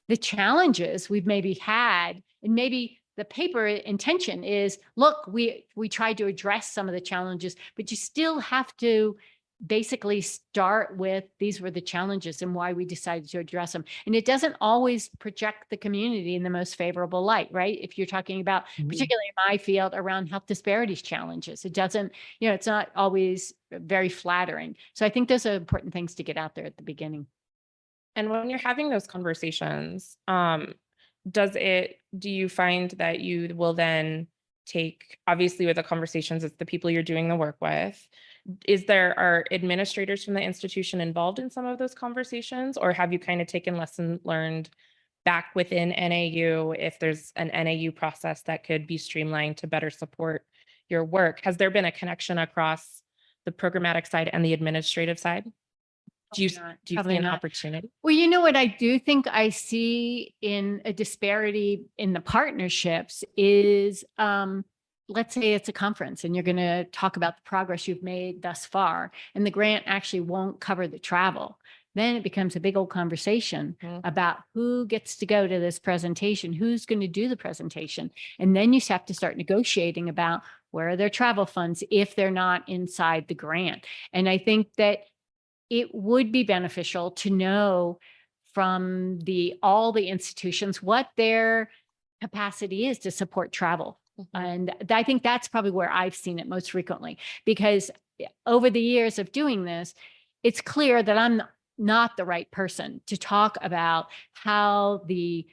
the challenges we've maybe had? And maybe the paper intention is, look, we tried to address some of the challenges, but you still have to basically start with, these were the challenges and why we decided to address them. And it doesn't always project the community in the most favorable light, right? If you're talking about, particularly in my field, around health disparities challenges, it doesn't, you know, it's not always very flattering. So I think those are important things to get out there at the beginning. And when you're having those conversations, do you find that you will then take, obviously with the conversations, it's the people you're doing the work with. Are administrators from the institution involved in some of those conversations, or have you kind of taken lessons learned back within NAU if there's an NAU process that could be streamlined to better support your work? Has there been a connection across the programmatic side and the administrative side? Do you see an opportunity? Well, you know what I do think I see in a disparity in the partnerships is, let's say it's a conference and you're going to talk about the progress you've made thus far, and the grant actually won't cover the travel. Then it becomes a big old conversation about who gets to go to this presentation, who's going to do the presentation. And then you have to start negotiating about where are their travel funds if they're not inside the grant. And I think that it would be beneficial to know from all the institutions what their capacity is to support travel. And I think that's probably where I've seen it most frequently, because over the years of doing this, it's clear that I'm not the right person to talk about how the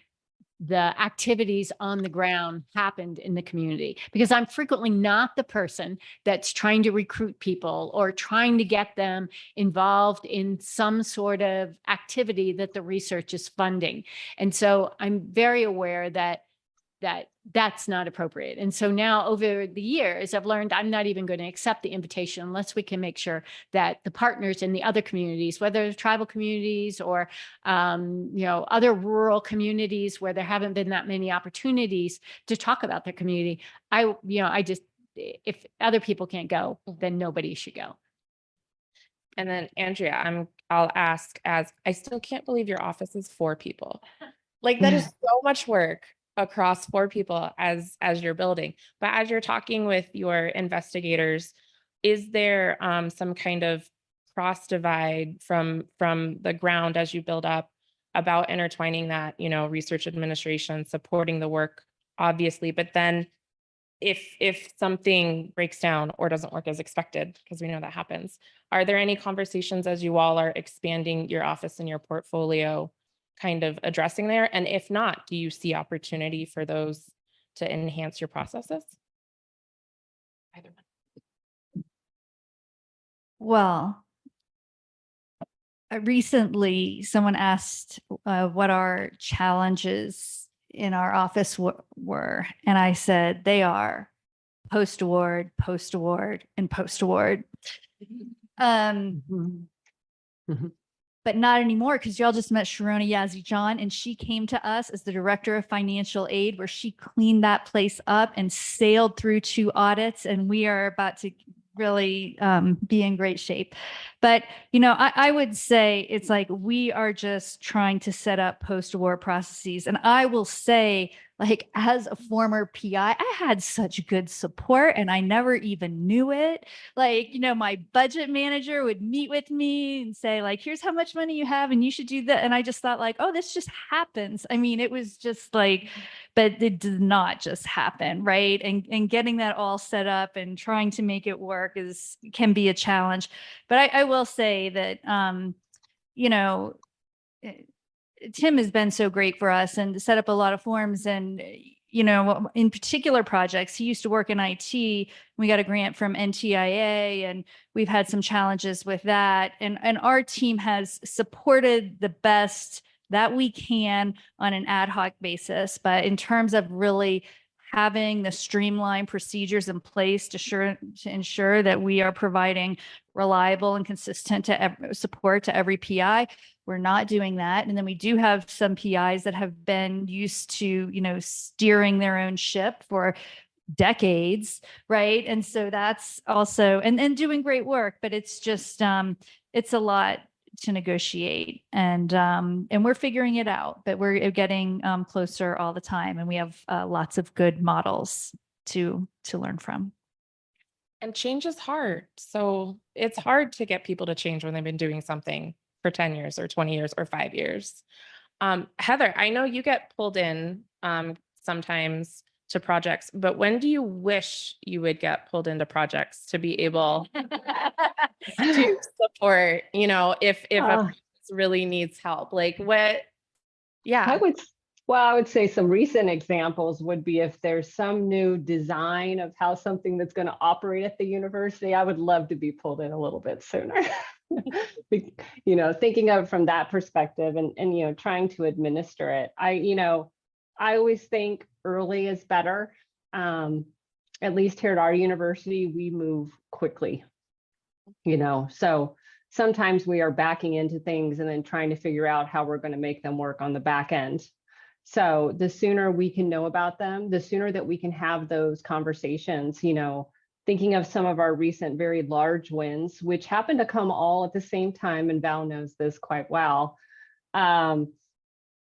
activities on the ground happened in the community, because I'm frequently not the person that's trying to recruit people or trying to get them involved in some sort of activity that the research is funding. And so I'm very aware that that's not appropriate. And so now over the years, I've learned I'm not even going to accept the invitation unless we can make sure that the partners in the other communities, whether tribal communities or, other rural communities where there haven't been that many opportunities to talk about their community, if other people can't go, then nobody should go. And then Andrea, I'll ask, as I still can't believe your office is 4 people. Like, that is so much work across 4 people as you're building. But as you're talking with your investigators, is there some kind of cross divide from the ground as you build up about intertwining that, research administration, supporting the work, obviously, but then if something breaks down or doesn't work as expected, because we know that happens, are there any conversations as you all are expanding your office and your portfolio kind of addressing there? And if not, do you see opportunity for those to enhance your processes? Either one. Well, recently someone asked what our challenges in our office were, and I said they are post-award, and post-award. But not anymore, because y'all just met Sharona Yazzie-John, and she came to us as the director of financial aid, where she cleaned that place up and sailed through 2 audits, and we are about to really be in great shape. But, I would say it's like we are just trying to set up post-award processes. And I will say like as a former PI, I had such good support and I never even knew it. Like, my budget manager would meet with me and say like, here's how much money you have and you should do that. And I just thought like, oh, this just happens. I mean, it was just like, but it did not just happen, right? And getting that all set up and trying to make it work can be a challenge. But I will say that, Tim has been so great for us and set up a lot of forms. And, in particular projects, he used to work in IT. We got a grant from NTIA and we've had some challenges with that. And our team has supported the best that we can on an ad hoc basis. But in terms of really having the streamlined procedures in place to ensure that we are providing reliable and consistent support to every PI, we're not doing that. And then we do have some PIs that have been used to, steering their own ship for decades, right? And so that's also, and doing great work, but it's just, it's a lot to negotiate, and we're figuring it out, but we're getting closer all the time, and we have lots of good models to learn from. And change is hard. So it's hard to get people to change when they've been doing something for 10 years or 20 years or 5 years. Heather, I know you get pulled in sometimes to projects, but when do you wish you would get pulled into projects to be able to support, if a process really needs help? Like what? Yeah. I would say some recent examples would be if there's some new design of how something that's going to operate at the university, I would love to be pulled in a little bit sooner. Thinking of it from that perspective and trying to administer it. I always think early is better. At least here at our university, we move quickly, so sometimes we are backing into things and then trying to figure out how we're going to make them work on the back end. So the sooner we can know about them, the sooner that we can have those conversations, thinking of some of our recent very large wins, which happened to come all at the same time, and Val knows this quite well.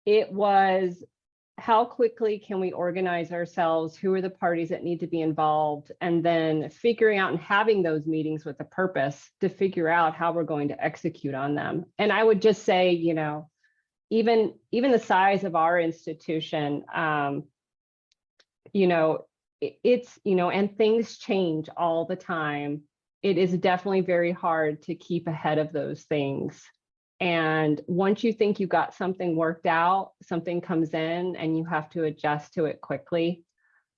It was, how quickly can we organize ourselves? Who are the parties that need to be involved? And then figuring out and having those meetings with a purpose to figure out how we're going to execute on them. And I would just say, even the size of our institution, it's, and things change all the time. It is definitely very hard to keep ahead of those things. And once you think you got something worked out, something comes in and you have to adjust to it quickly.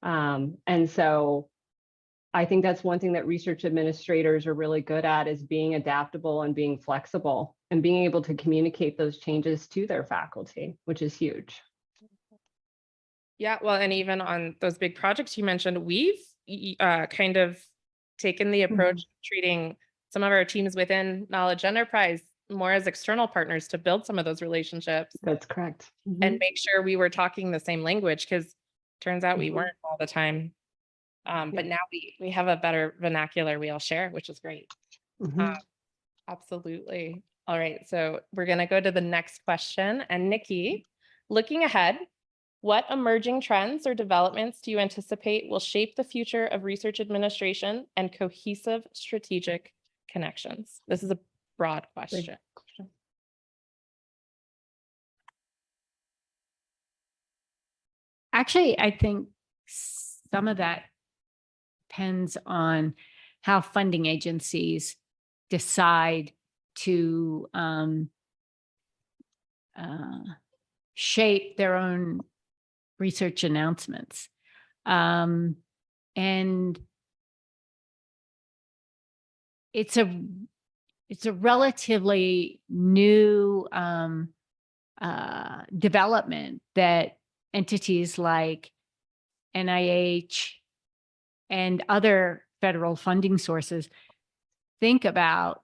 And so I think that's one thing that research administrators are really good at, is being adaptable and being flexible and being able to communicate those changes to their faculty, which is huge. Yeah, well, and even on those big projects you mentioned, we've kind of taken the approach of treating some of our teams within Knowledge Enterprise more as external partners to build some of those relationships. That's correct. And make sure we were talking the same language, because turns out we weren't all the time. But now we have a better vernacular we all share, which is great. Absolutely. All right, so we're going to go to the next question. And Nikki, looking ahead, what emerging trends or developments do you anticipate will shape the future of research administration and cohesive strategic connections? This is a broad question. Actually, I think some of that depends on how funding agencies decide to shape their own research announcements. And it's a relatively new development that entities like NIH and other federal funding sources think about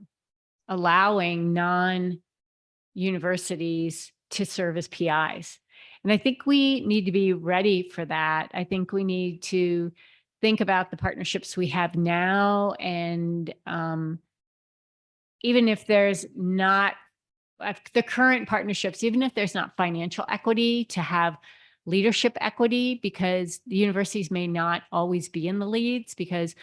allowing non-universities to serve as PIs. And I think we need to be ready for that. I think we need to think about the partnerships we have now, and even if there's not the current partnerships, even if there's not financial equity, to have leadership equity, because the universities may not always be in the leads, because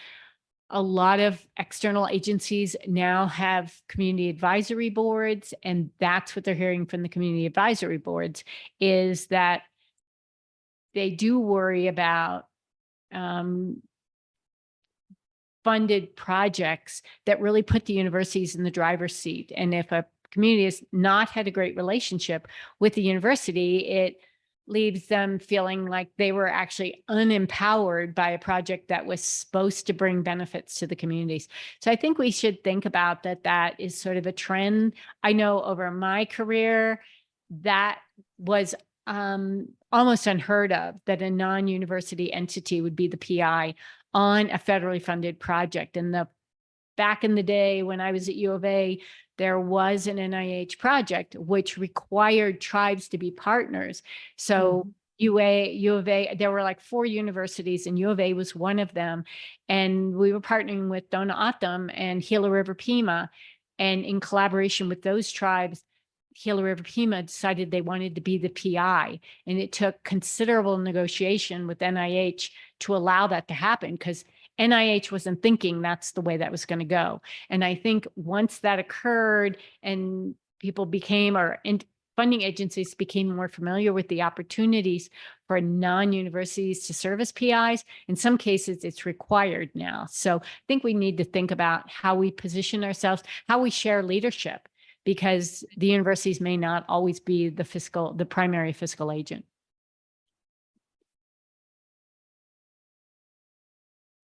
a lot of external agencies now have community advisory boards, and that's what they're hearing from the community advisory boards, is that they do worry about funded projects that really put the universities in the driver's seat. And if a community has not had a great relationship with the university, it leaves them feeling like they were actually unempowered by a project that was supposed to bring benefits to the communities. So I think we should think about that. That is sort of a trend. I know over my career, that was almost unheard of, that a non-university entity would be the PI on a federally funded project. And back in the day when I was at U of A, there was an NIH project which required tribes to be partners. So U of A, there were like 4 universities and U of A was one of them. And we were partnering with Dona Atom and Gila River Pima. And in collaboration with those tribes, Gila River Pima decided they wanted to be the PI. And it took considerable negotiation with NIH to allow that to happen, because NIH wasn't thinking that's the way that was going to go. And I think once that occurred and people became, or funding agencies became more familiar with the opportunities for non-universities to serve as PIs, in some cases it's required now. So I think we need to think about how we position ourselves, how we share leadership, because the universities may not always be the primary fiscal agent.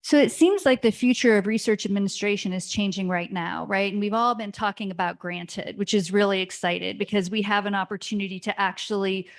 So it seems like the future of research administration is changing right now, right? And we've all been talking about granted, which is really excited because we have an opportunity to actually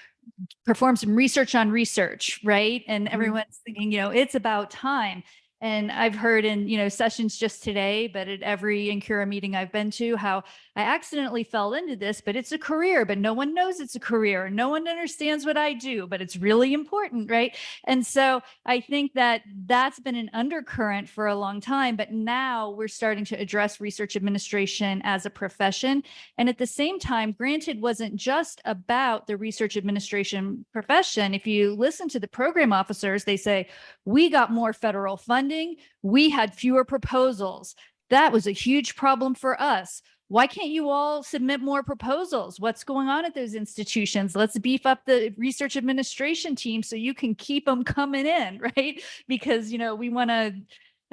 perform some research on research, right? And everyone's thinking, it's about time. And I've heard in, sessions just today, but at every Incura meeting I've been to, how I accidentally fell into this, but it's a career, but no one knows it's a career. No one understands what I do, but it's really important, right? And so I think that that's been an undercurrent for a long time, but now we're starting to address research administration as a profession. And at the same time, granted, wasn't just about the research administration profession. If you listen to the program officers, they say, we got more federal funding. We had fewer proposals. That was a huge problem for us. Why can't you all submit more proposals? What's going on at those institutions? Let's beef up the research administration team so you can keep them coming in, right? Because, we want a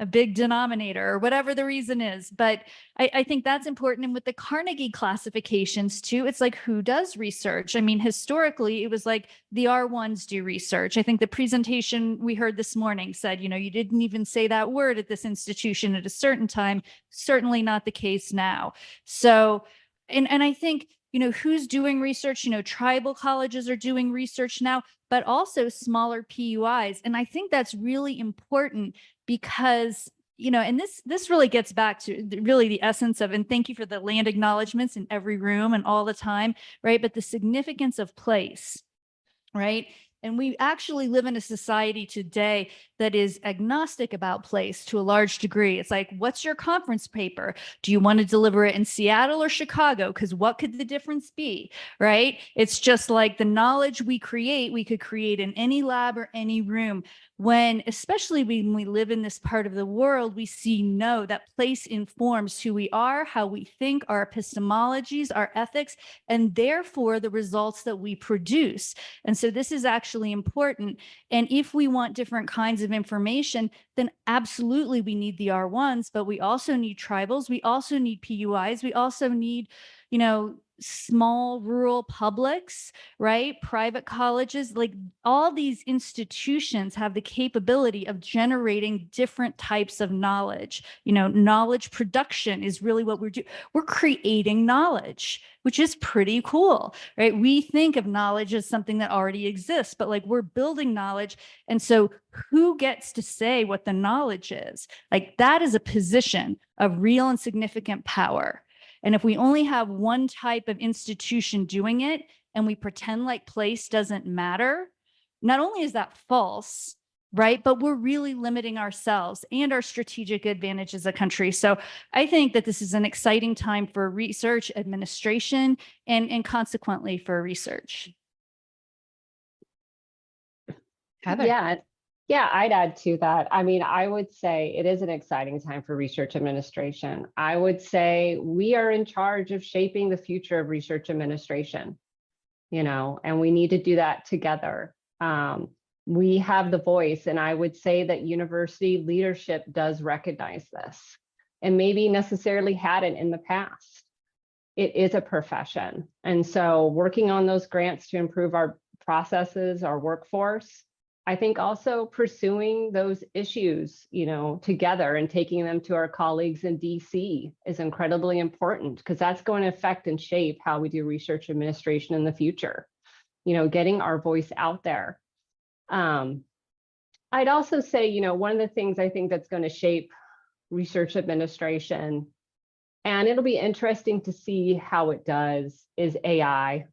big denominator or whatever the reason is. But I think that's important. And with the Carnegie classifications too, it's like, who does research? I mean, historically, it was like the R1s do research. I think the presentation we heard this morning said, you didn't even say that word at this institution at a certain time. Certainly not the case now. So, and I think, who's doing research? Tribal colleges are doing research now, but also smaller PUIs. And I think that's really important because, and this really gets back to really the essence of, and thank you for the land acknowledgements in every room and all the time, right? But the significance of place, right? And we actually live in a society today that is agnostic about place to a large degree. It's like, what's your conference paper? Do you want to deliver it in Seattle or Chicago? Because what could the difference be, right? It's just like the knowledge we could create in any lab or any room. Especially when we live in this part of the world, we know that place informs who we are, how we think, our epistemologies, our ethics, and therefore the results that we produce. And so this is actually important. And if we want different kinds of information, then absolutely we need the R1s, but we also need tribals. We also need PUIs. We also need, small rural publics, right? Private colleges, like all these institutions have the capability of generating different types of knowledge. Knowledge production is really what we're doing. We're creating knowledge, which is pretty cool, right? We think of knowledge as something that already exists, but like we're building knowledge. And so who gets to say what the knowledge is? Like that is a position of real and significant power. And if we only have one type of institution doing it and we pretend like place doesn't matter, not only is that false, right? But we're really limiting ourselves and our strategic advantage as a country. So I think that this is an exciting time for research administration and consequently for research. Heather. Yeah, I'd add to that. I mean, I would say it is an exciting time for research administration. I would say we are in charge of shaping the future of research administration, and we need to do that together. We have the voice, and I would say that university leadership does recognize this and maybe necessarily hadn't in the past. It is a profession. And so working on those grants to improve our processes, our workforce, I think also pursuing those issues, together and taking them to our colleagues in DC is incredibly important because that's going to affect and shape how we do research administration in the future, getting our voice out there. I'd also say, one of the things I think that's going to shape research administration, and it'll be interesting to see how it does, is AI.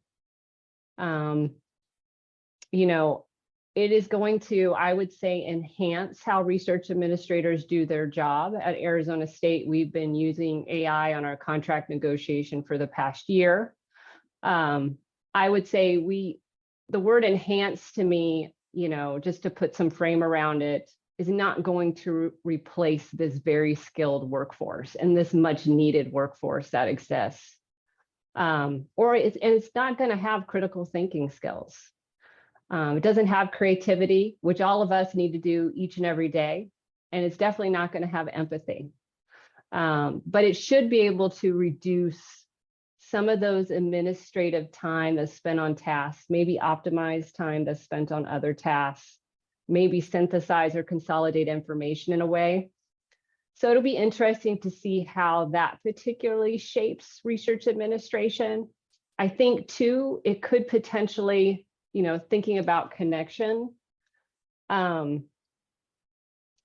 It is going to, I would say, enhance how research administrators do their job. At Arizona State, we've been using AI on our contract negotiation for the past year. I would say the word enhance to me, just to put some frame around it, is not going to replace this very skilled workforce and this much needed workforce that exists. It's not going to have critical thinking skills. It doesn't have creativity, which all of us need to do each and every day. And it's definitely not going to have empathy. But it should be able to reduce some of those administrative time that's spent on tasks, maybe optimize time that's spent on other tasks, maybe synthesize or consolidate information in a way. So it'll be interesting to see how that particularly shapes research administration. I think too, it could potentially, thinking about connection, in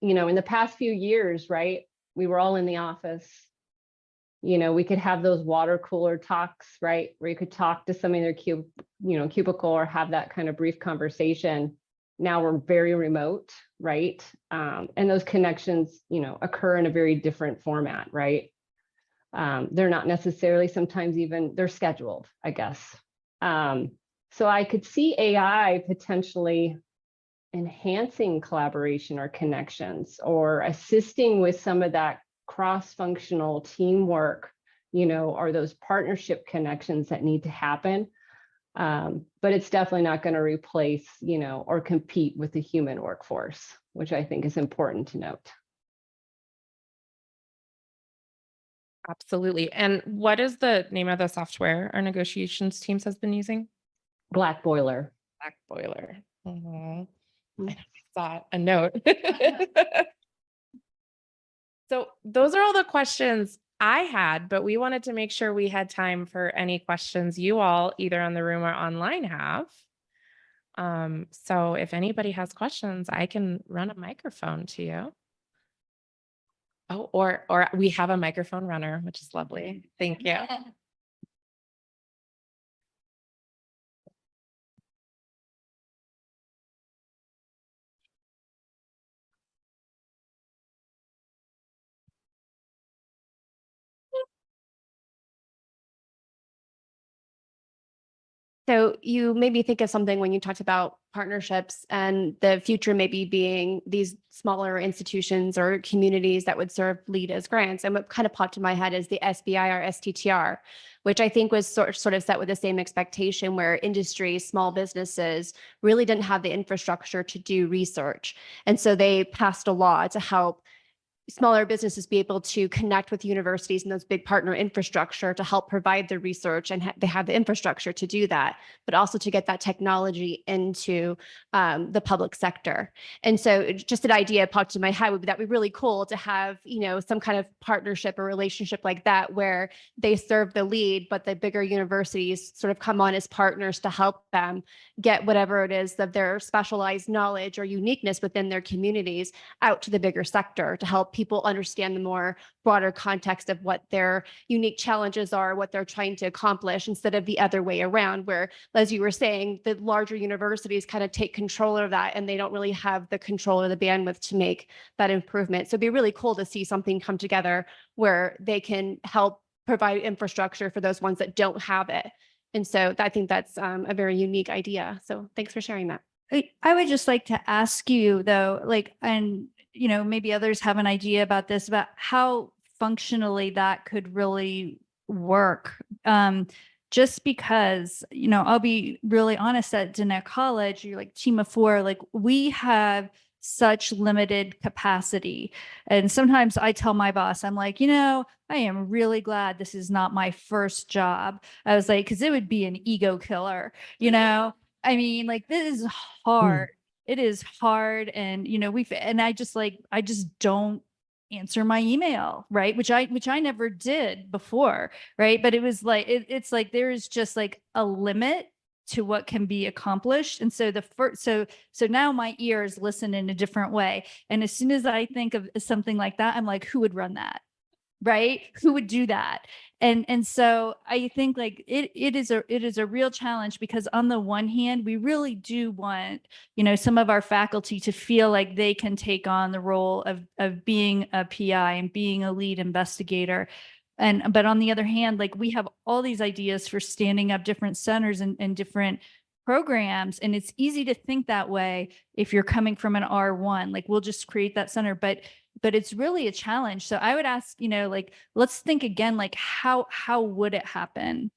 the past few years, right, we were all in the office. We could have those water cooler talks, right, where you could talk to somebody in their cubicle or have that kind of brief conversation. Now we're very remote, right? And those connections, occur in a very different format, right? They're not necessarily, sometimes even they're scheduled, I guess. So I could see AI potentially enhancing collaboration or connections or assisting with some of that cross-functional teamwork, or those partnership connections that need to happen. But it's definitely not going to replace, or compete with the human workforce, which I think is important to note. Absolutely. And what is the name of the software our negotiations teams has been using? Black Boiler. Black Boiler. I saw a note. So those are all the questions I had, but we wanted to make sure we had time for any questions you all, either on the room or online, have. So if anybody has questions, I can run a microphone to you. Oh, or we have a microphone runner, which is lovely. Thank you. So you made me think of something when you talked about partnerships and the future maybe being these smaller institutions or communities that would serve LEAD as grants. And what kind of popped in my head is the SBI or STTR, which I think was sort of set with the same expectation where industry, small businesses really didn't have the infrastructure to do research. And so they passed a law to help smaller businesses be able to connect with universities and those big partner infrastructure to help provide the research, and they have the infrastructure to do that, but also to get that technology into the public sector. And so just an idea popped in my head would be really cool to have, some kind of partnership or relationship like that where they serve the LEAD, but the bigger universities sort of come on as partners to help them get whatever it is of their specialized knowledge or uniqueness within their communities out to the bigger sector to help people understand the more broader context of what their unique challenges are, what they're trying to accomplish, instead of the other way around, where, as you were saying, the larger universities kind of take control of that and they don't really have the control or the bandwidth to make that improvement. So it'd be really cool to see something come together where they can help provide infrastructure for those ones that don't have it. And so I think that's a very unique idea. So thanks for sharing that. I would just like to ask you though, like, and maybe others have an idea about this, about how functionally that could really work. Just because, I'll be really honest, at Dannett College, you're like team of four, like we have such limited capacity. And sometimes I tell my boss, I'm like, I am really glad this is not my first job. I was like, because it would be an ego killer, I mean, like, this is hard. It is hard. And, I just don't answer my email, right? Which I never did before, right? But it was like, it's like, there is just like a limit to what can be accomplished. And so so now my ears listen in a different way. And as soon as I think of something like that, I'm like, who would run that? Right? Who would do that? And so I think like it is a real challenge, because on the one hand, we really do want, some of our faculty to feel like they can take on the role of being a PI and being a lead investigator. But on the other hand, like we have all these ideas for standing up different centers and different programs. And it's easy to think that way if you're coming from an R1, like we'll just create that center, but it's really a challenge. So I would ask, like, let's think again, like how would it happen?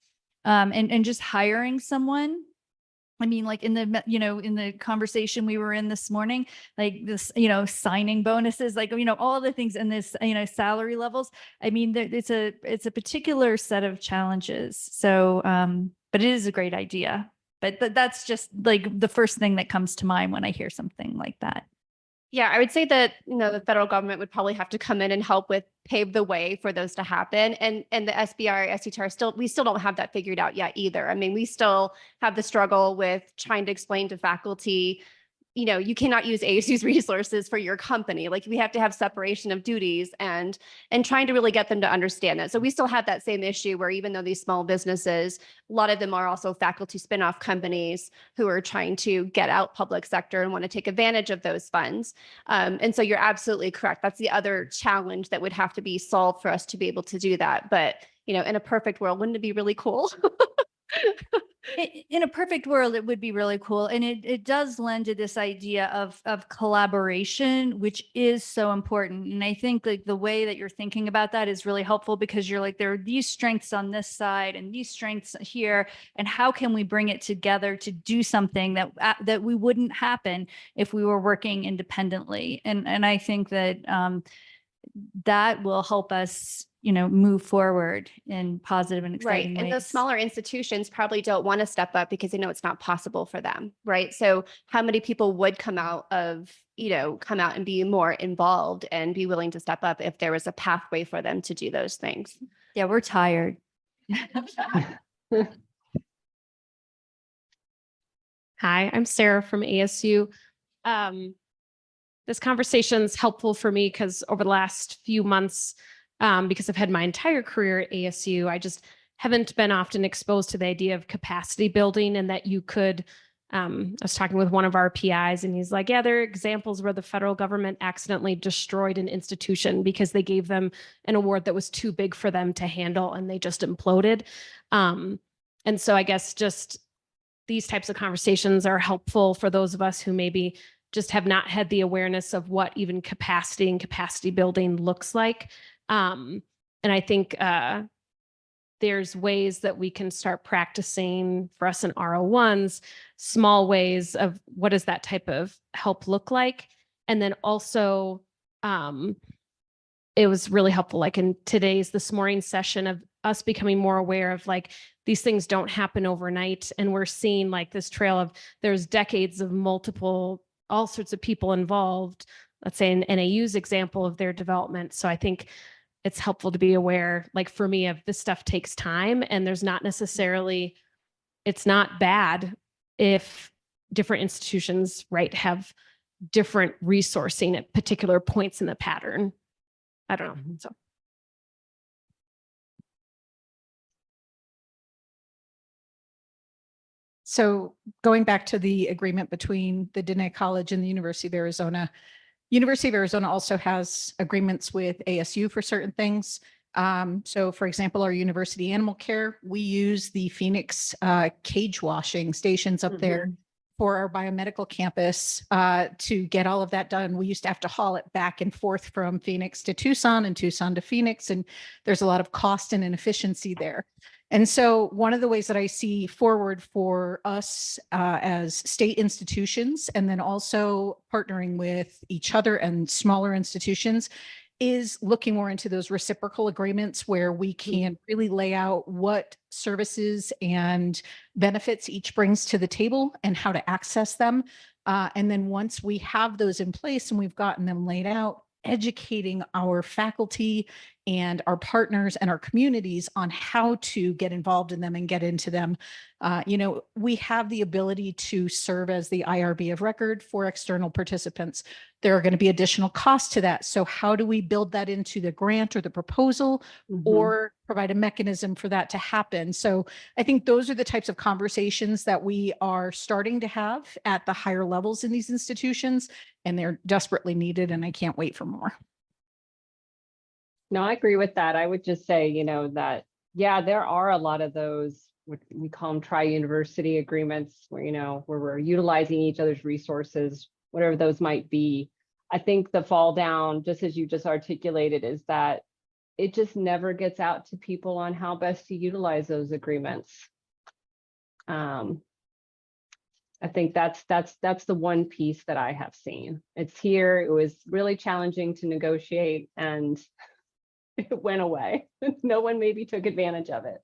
And just hiring someone. I mean, like in the conversation we were in this morning, like this, signing bonuses, like, all the things in this, salary levels. I mean, it's a particular set of challenges. So, but it is a great idea. But that's just like the first thing that comes to mind when I hear something like that. Yeah, I would say that, the federal government would probably have to come in and help with pave the way for those to happen. And the SBR, STTR we still don't have that figured out yet either. I mean, we still have the struggle with trying to explain to faculty, you cannot use ASU's resources for your company. Like we have to have separation of duties and trying to really get them to understand that. So we still have that same issue where even though these small businesses, a lot of them are also faculty spinoff companies who are trying to get out public sector and want to take advantage of those funds. And so you're absolutely correct. That's the other challenge that would have to be solved for us to be able to do that. But, in a perfect world, wouldn't it be really cool? In a perfect world, it would be really cool. And it does lend to this idea of collaboration, which is so important. And I think like the way that you're thinking about that is really helpful, because you're like, there are these strengths on this side and these strengths here. And how can we bring it together to do something that we wouldn't happen if we were working independently? And I think that that will help us, move forward in positive and exciting Right. And ways. those smaller institutions probably don't want to step up because they know it's not possible for them. Right. So how many people would come out and be more involved and be willing to step up if there was a pathway for them to do those things? Yeah, we're tired. Hi, I'm Sarah from ASU. This conversation is helpful for me because over the last few months, because I've had my entire career at ASU, I just haven't been often exposed to the idea of capacity building, and that you could, I was talking with one of our PIs and he's like, yeah, there are examples where the federal government accidentally destroyed an institution because they gave them an award that was too big for them to handle and they just imploded. And so I guess just these types of conversations are helpful for those of us who maybe just have not had the awareness of what even capacity and capacity building looks like. And I think there's ways that we can start practicing for us in RO1s, small ways of what does that type of help look like. And then also, it was really helpful, like in this morning's session, of us becoming more aware of like, these things don't happen overnight. And we're seeing like this trail of there's decades of all sorts of people involved, let's say in NAU's example of their development. So I think it's helpful to be aware, like for me, of this stuff takes time, and there's not necessarily, it's not bad if different institutions, right, have different resourcing at particular points in the pattern. I don't know. So going back to the agreement between the Dannett College and the University of Arizona also has agreements with ASU for certain things. So for example, our university animal care, we use the Phoenix cage washing stations up there for our biomedical campus, to get all of that done, we used to have to haul it back and forth from Phoenix to Tucson and Tucson to Phoenix. And there's a lot of cost and inefficiency there. And so one of the ways that I see forward for us as state institutions, and then also partnering with each other and smaller institutions, is looking more into those reciprocal agreements where we can really lay out what services and benefits each brings to the table and how to access them. And then once we have those in place and we've gotten them laid out, educating our faculty and our partners and our communities on how to get involved in them and get into them. We have the ability to serve as the IRB of record for external participants. There are going to be additional costs to that. So how do we build that into the grant or the proposal, or provide a mechanism for that to happen? So I think those are the types of conversations that we are starting to have at the higher levels in these institutions, and they're desperately needed, and I can't wait for more. No, I agree with that. I would just say, that, yeah, there are a lot of those, what we call them tri-university agreements where, where we're utilizing each other's resources, whatever those might be. I think the fall down, just as you just articulated, is that it just never gets out to people on how best to utilize those agreements. I think that's the one piece that I have seen. It's here. It was really challenging to negotiate, and it went away. No one maybe took advantage of it.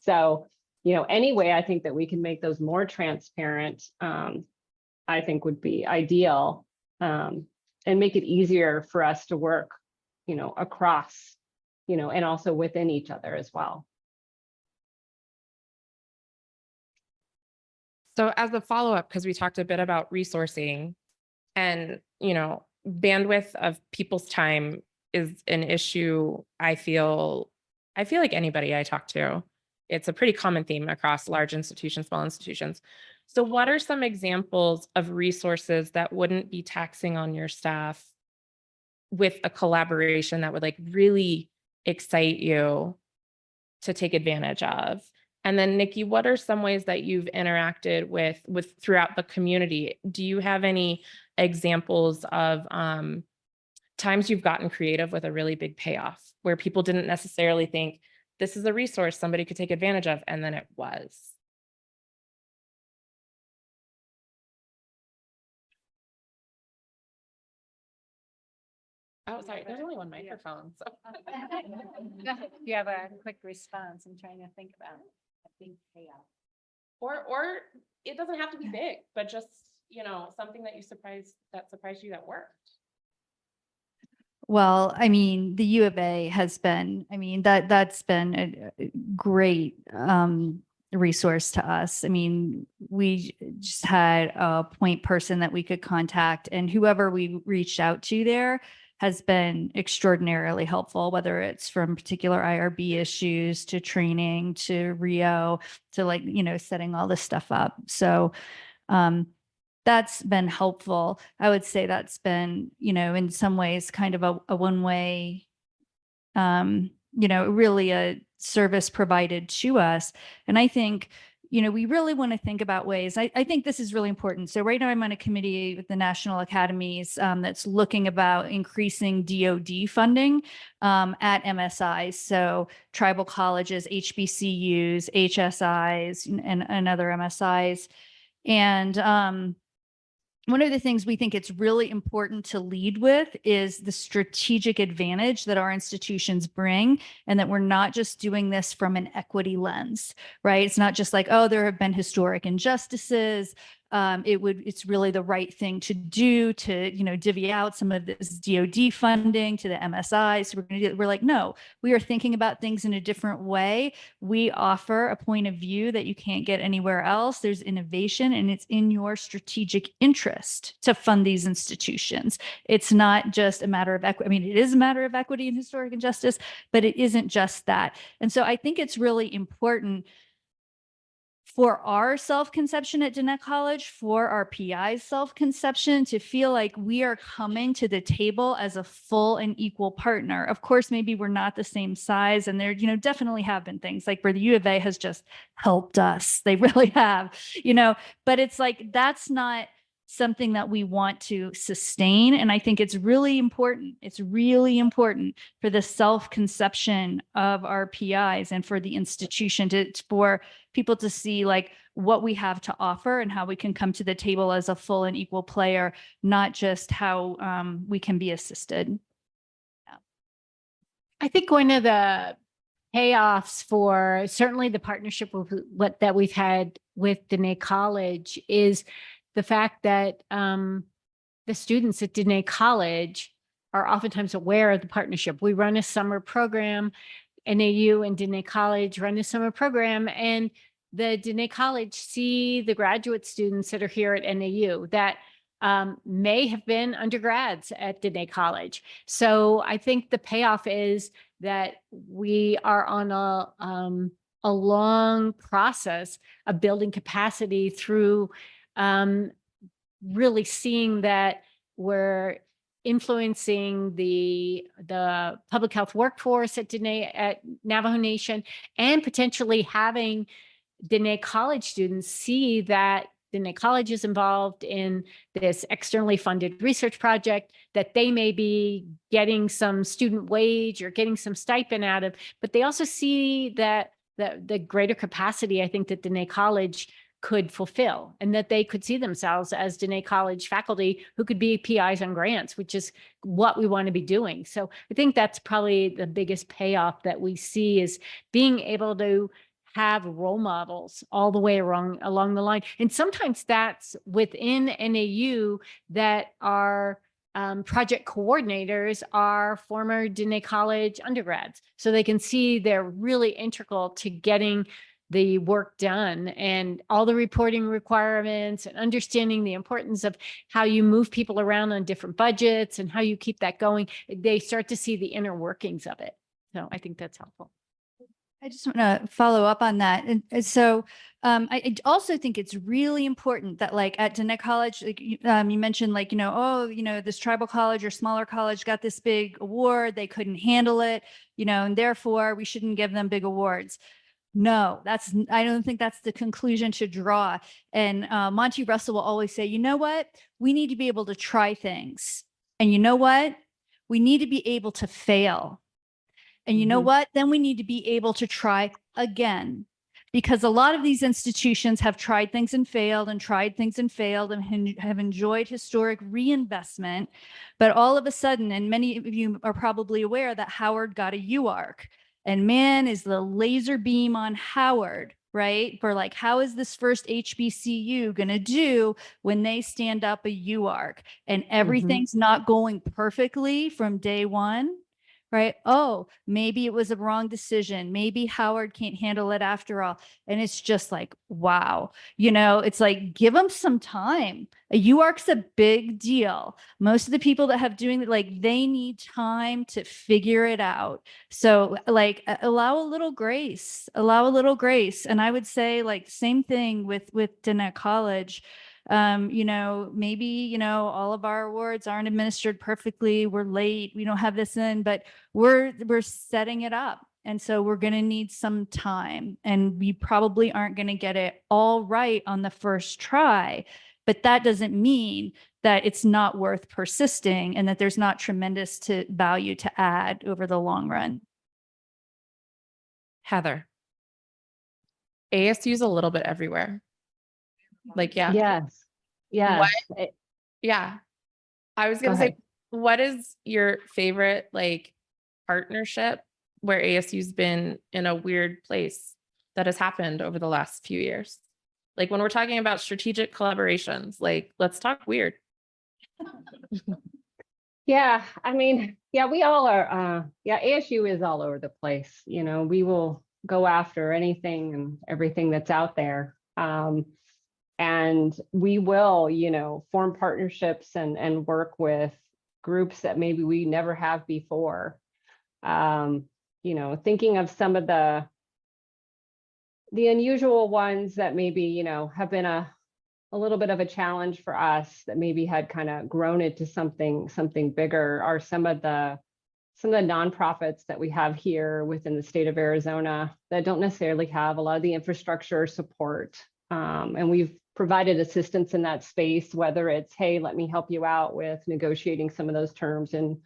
So, anyway, I think that we can make those more transparent, I think would be ideal, and make it easier for us to work, across, and also within each other as well. So as a follow-up, because we talked a bit about resourcing, and, bandwidth of people's time is an issue. I feel like anybody I talk to, it's a pretty common theme across large institutions, small institutions. So what are some examples of resources that wouldn't be taxing on your staff with a collaboration that would really excite you to take advantage of? And then Nikki, what are some ways that you've interacted with throughout the community? Do you have any examples of times you've gotten creative with a really big payoff where people didn't necessarily think this is a resource somebody could take advantage of, and then it was? Oh, sorry, there's only one microphone. So. You have a quick response. I'm trying to think about a big payoff. Or it doesn't have to be big, but just, something that surprised you that worked. Well, I mean, the U of A has been, that's been a great resource to us. I mean, we just had a point person that we could contact, and whoever we reached out to there has been extraordinarily helpful, whether it's from particular IRB issues to training to Rio to setting all this stuff up. So that's been helpful. I would say that's been, in some ways kind of a one-way, really a service provided to us. And I think, we really want to think about ways. I think this is really important. So right now I'm on a committee with the National Academies that's looking about increasing DoD funding at MSIs. So tribal colleges, HBCUs, HSIs, and other MSIs. And one of the things we think it's really important to lead with is the strategic advantage that our institutions bring, and that we're not just doing this from an equity lens, right? It's not just like, oh, there have been historic injustices. It's really the right thing to do to, divvy out some of this DoD funding to the MSI. So we're like, no, we are thinking about things in a different way. We offer a point of view that you can't get anywhere else. There's innovation, and it's in your strategic interest to fund these institutions. It's not just a matter of equity. I mean, it is a matter of equity and historic injustice, but it isn't just that. And so I think it's really important for our self-conception at Diné College, for our PI's self-conception, to feel like we are coming to the table as a full and equal partner. Of course, maybe we're not the same size, and there, you know, definitely have been things like where the U of A has just helped us. They really have, you know, but it's like, that's not something that we want to sustain. And I think it's really important. It's really important for the self-conception of our PIs and for the institution for people to see like what we have to offer and how we can come to the table as a full and equal player, not just how we can be assisted. I think one of the payoffs for certainly the partnership with that we've had with Diné College is the fact that the students at Diné College are oftentimes aware of the partnership. We run a summer program, NAU and Diné College run a summer program, and the Diné College see the graduate students that are here at NAU that may have been undergrads at Diné College. So I think the payoff is that we are on a long process of building capacity through really seeing that we're influencing the public health workforce at Navajo Nation, and potentially having Diné College students see that Diné College is involved in this externally funded research project that they may be getting some student wage or getting some stipend out of, but they also see that the greater capacity, I think, that Diné College could fulfill, and that they could see themselves as Diné College faculty who could be PIs on grants, which is what we want to be doing. So I think that's probably the biggest payoff that we see, is being able to have role models all the way along the line. And sometimes that's within NAU that our project coordinators are former Diné College undergrads. So they can see they're really integral to getting the work done and all the reporting requirements and understanding the importance of how you move people around on different budgets and how you keep that going. They start to see the inner workings of it. So I think that's helpful. I just want to follow up on that. And so I also think it's really important that, like, at Diné College, like you mentioned, like, you know, oh, you know, this tribal college or smaller college got this big award, they couldn't handle it, you know, and therefore we shouldn't give them big awards. No, I don't think that's the conclusion to draw. And Monty Russell will always say, you know what? We need to be able to try things. And you know what? We need to be able to fail. And you know what? Then we need to be able to try again. Because a lot of these institutions have tried things and failed and tried things and failed and have enjoyed historic reinvestment. But all of a sudden, and many of you are probably aware that Howard got a UARC. And man, is the laser beam on Howard, right? For like, how is this first HBCU going to do when they stand up a UARC and everything's not going perfectly from day one, right? Oh, maybe it was a wrong decision. Maybe Howard can't handle it after all. And it's just like, wow, you know, it's like, give them some time. A UARC's a big deal. Most of the people that have doing it, like, they need time to figure it out. So like, allow a little grace, And I would say, like, same thing with Diné College. You know, maybe, you know, all of our awards aren't administered perfectly. We're late. We don't have this in, but we're setting it up. And so we're going to need some time, and we probably aren't going to get it all right on the first try, but that doesn't mean that it's not worth persisting and that there's not tremendous value to add over the long run. Heather, ASU's a little bit everywhere. Like, yeah. Yes. Yes. Yeah. I was going to say, what is your favorite, like, partnership where ASU's been in a weird place that has happened over the last few years? Like, when we're talking about strategic collaborations, like, let's talk weird. Yeah, I mean, yeah, we all are. Yeah, ASU is all over the place. You know, we will go after anything and everything that's out there. And we will, you know, form partnerships and work with groups that maybe we never have before. You know, thinking of some of the the unusual ones that maybe, have been a little bit of a challenge for us that maybe had kind of grown into something bigger are some of the nonprofits that we have here within the state of Arizona that don't necessarily have a lot of the infrastructure support. And we've provided assistance in that space, whether it's, hey, let me help you out with negotiating some of those terms and,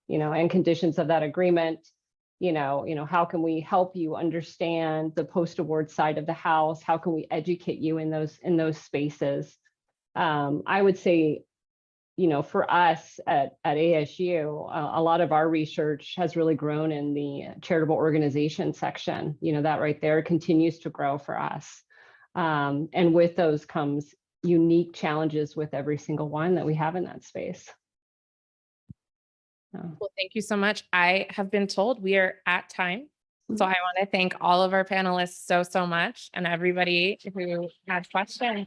and conditions of that agreement. How can we help you understand the post-award side of the house? How can we educate you in those spaces? I would say, for us at ASU, a lot of our research has really grown in the charitable organization section. That right there continues to grow for us. And with those comes unique challenges with every single one that we have in that space. Well, thank you so much. I have been told we are at time. So I want to thank all of our panelists so much and everybody who had questions.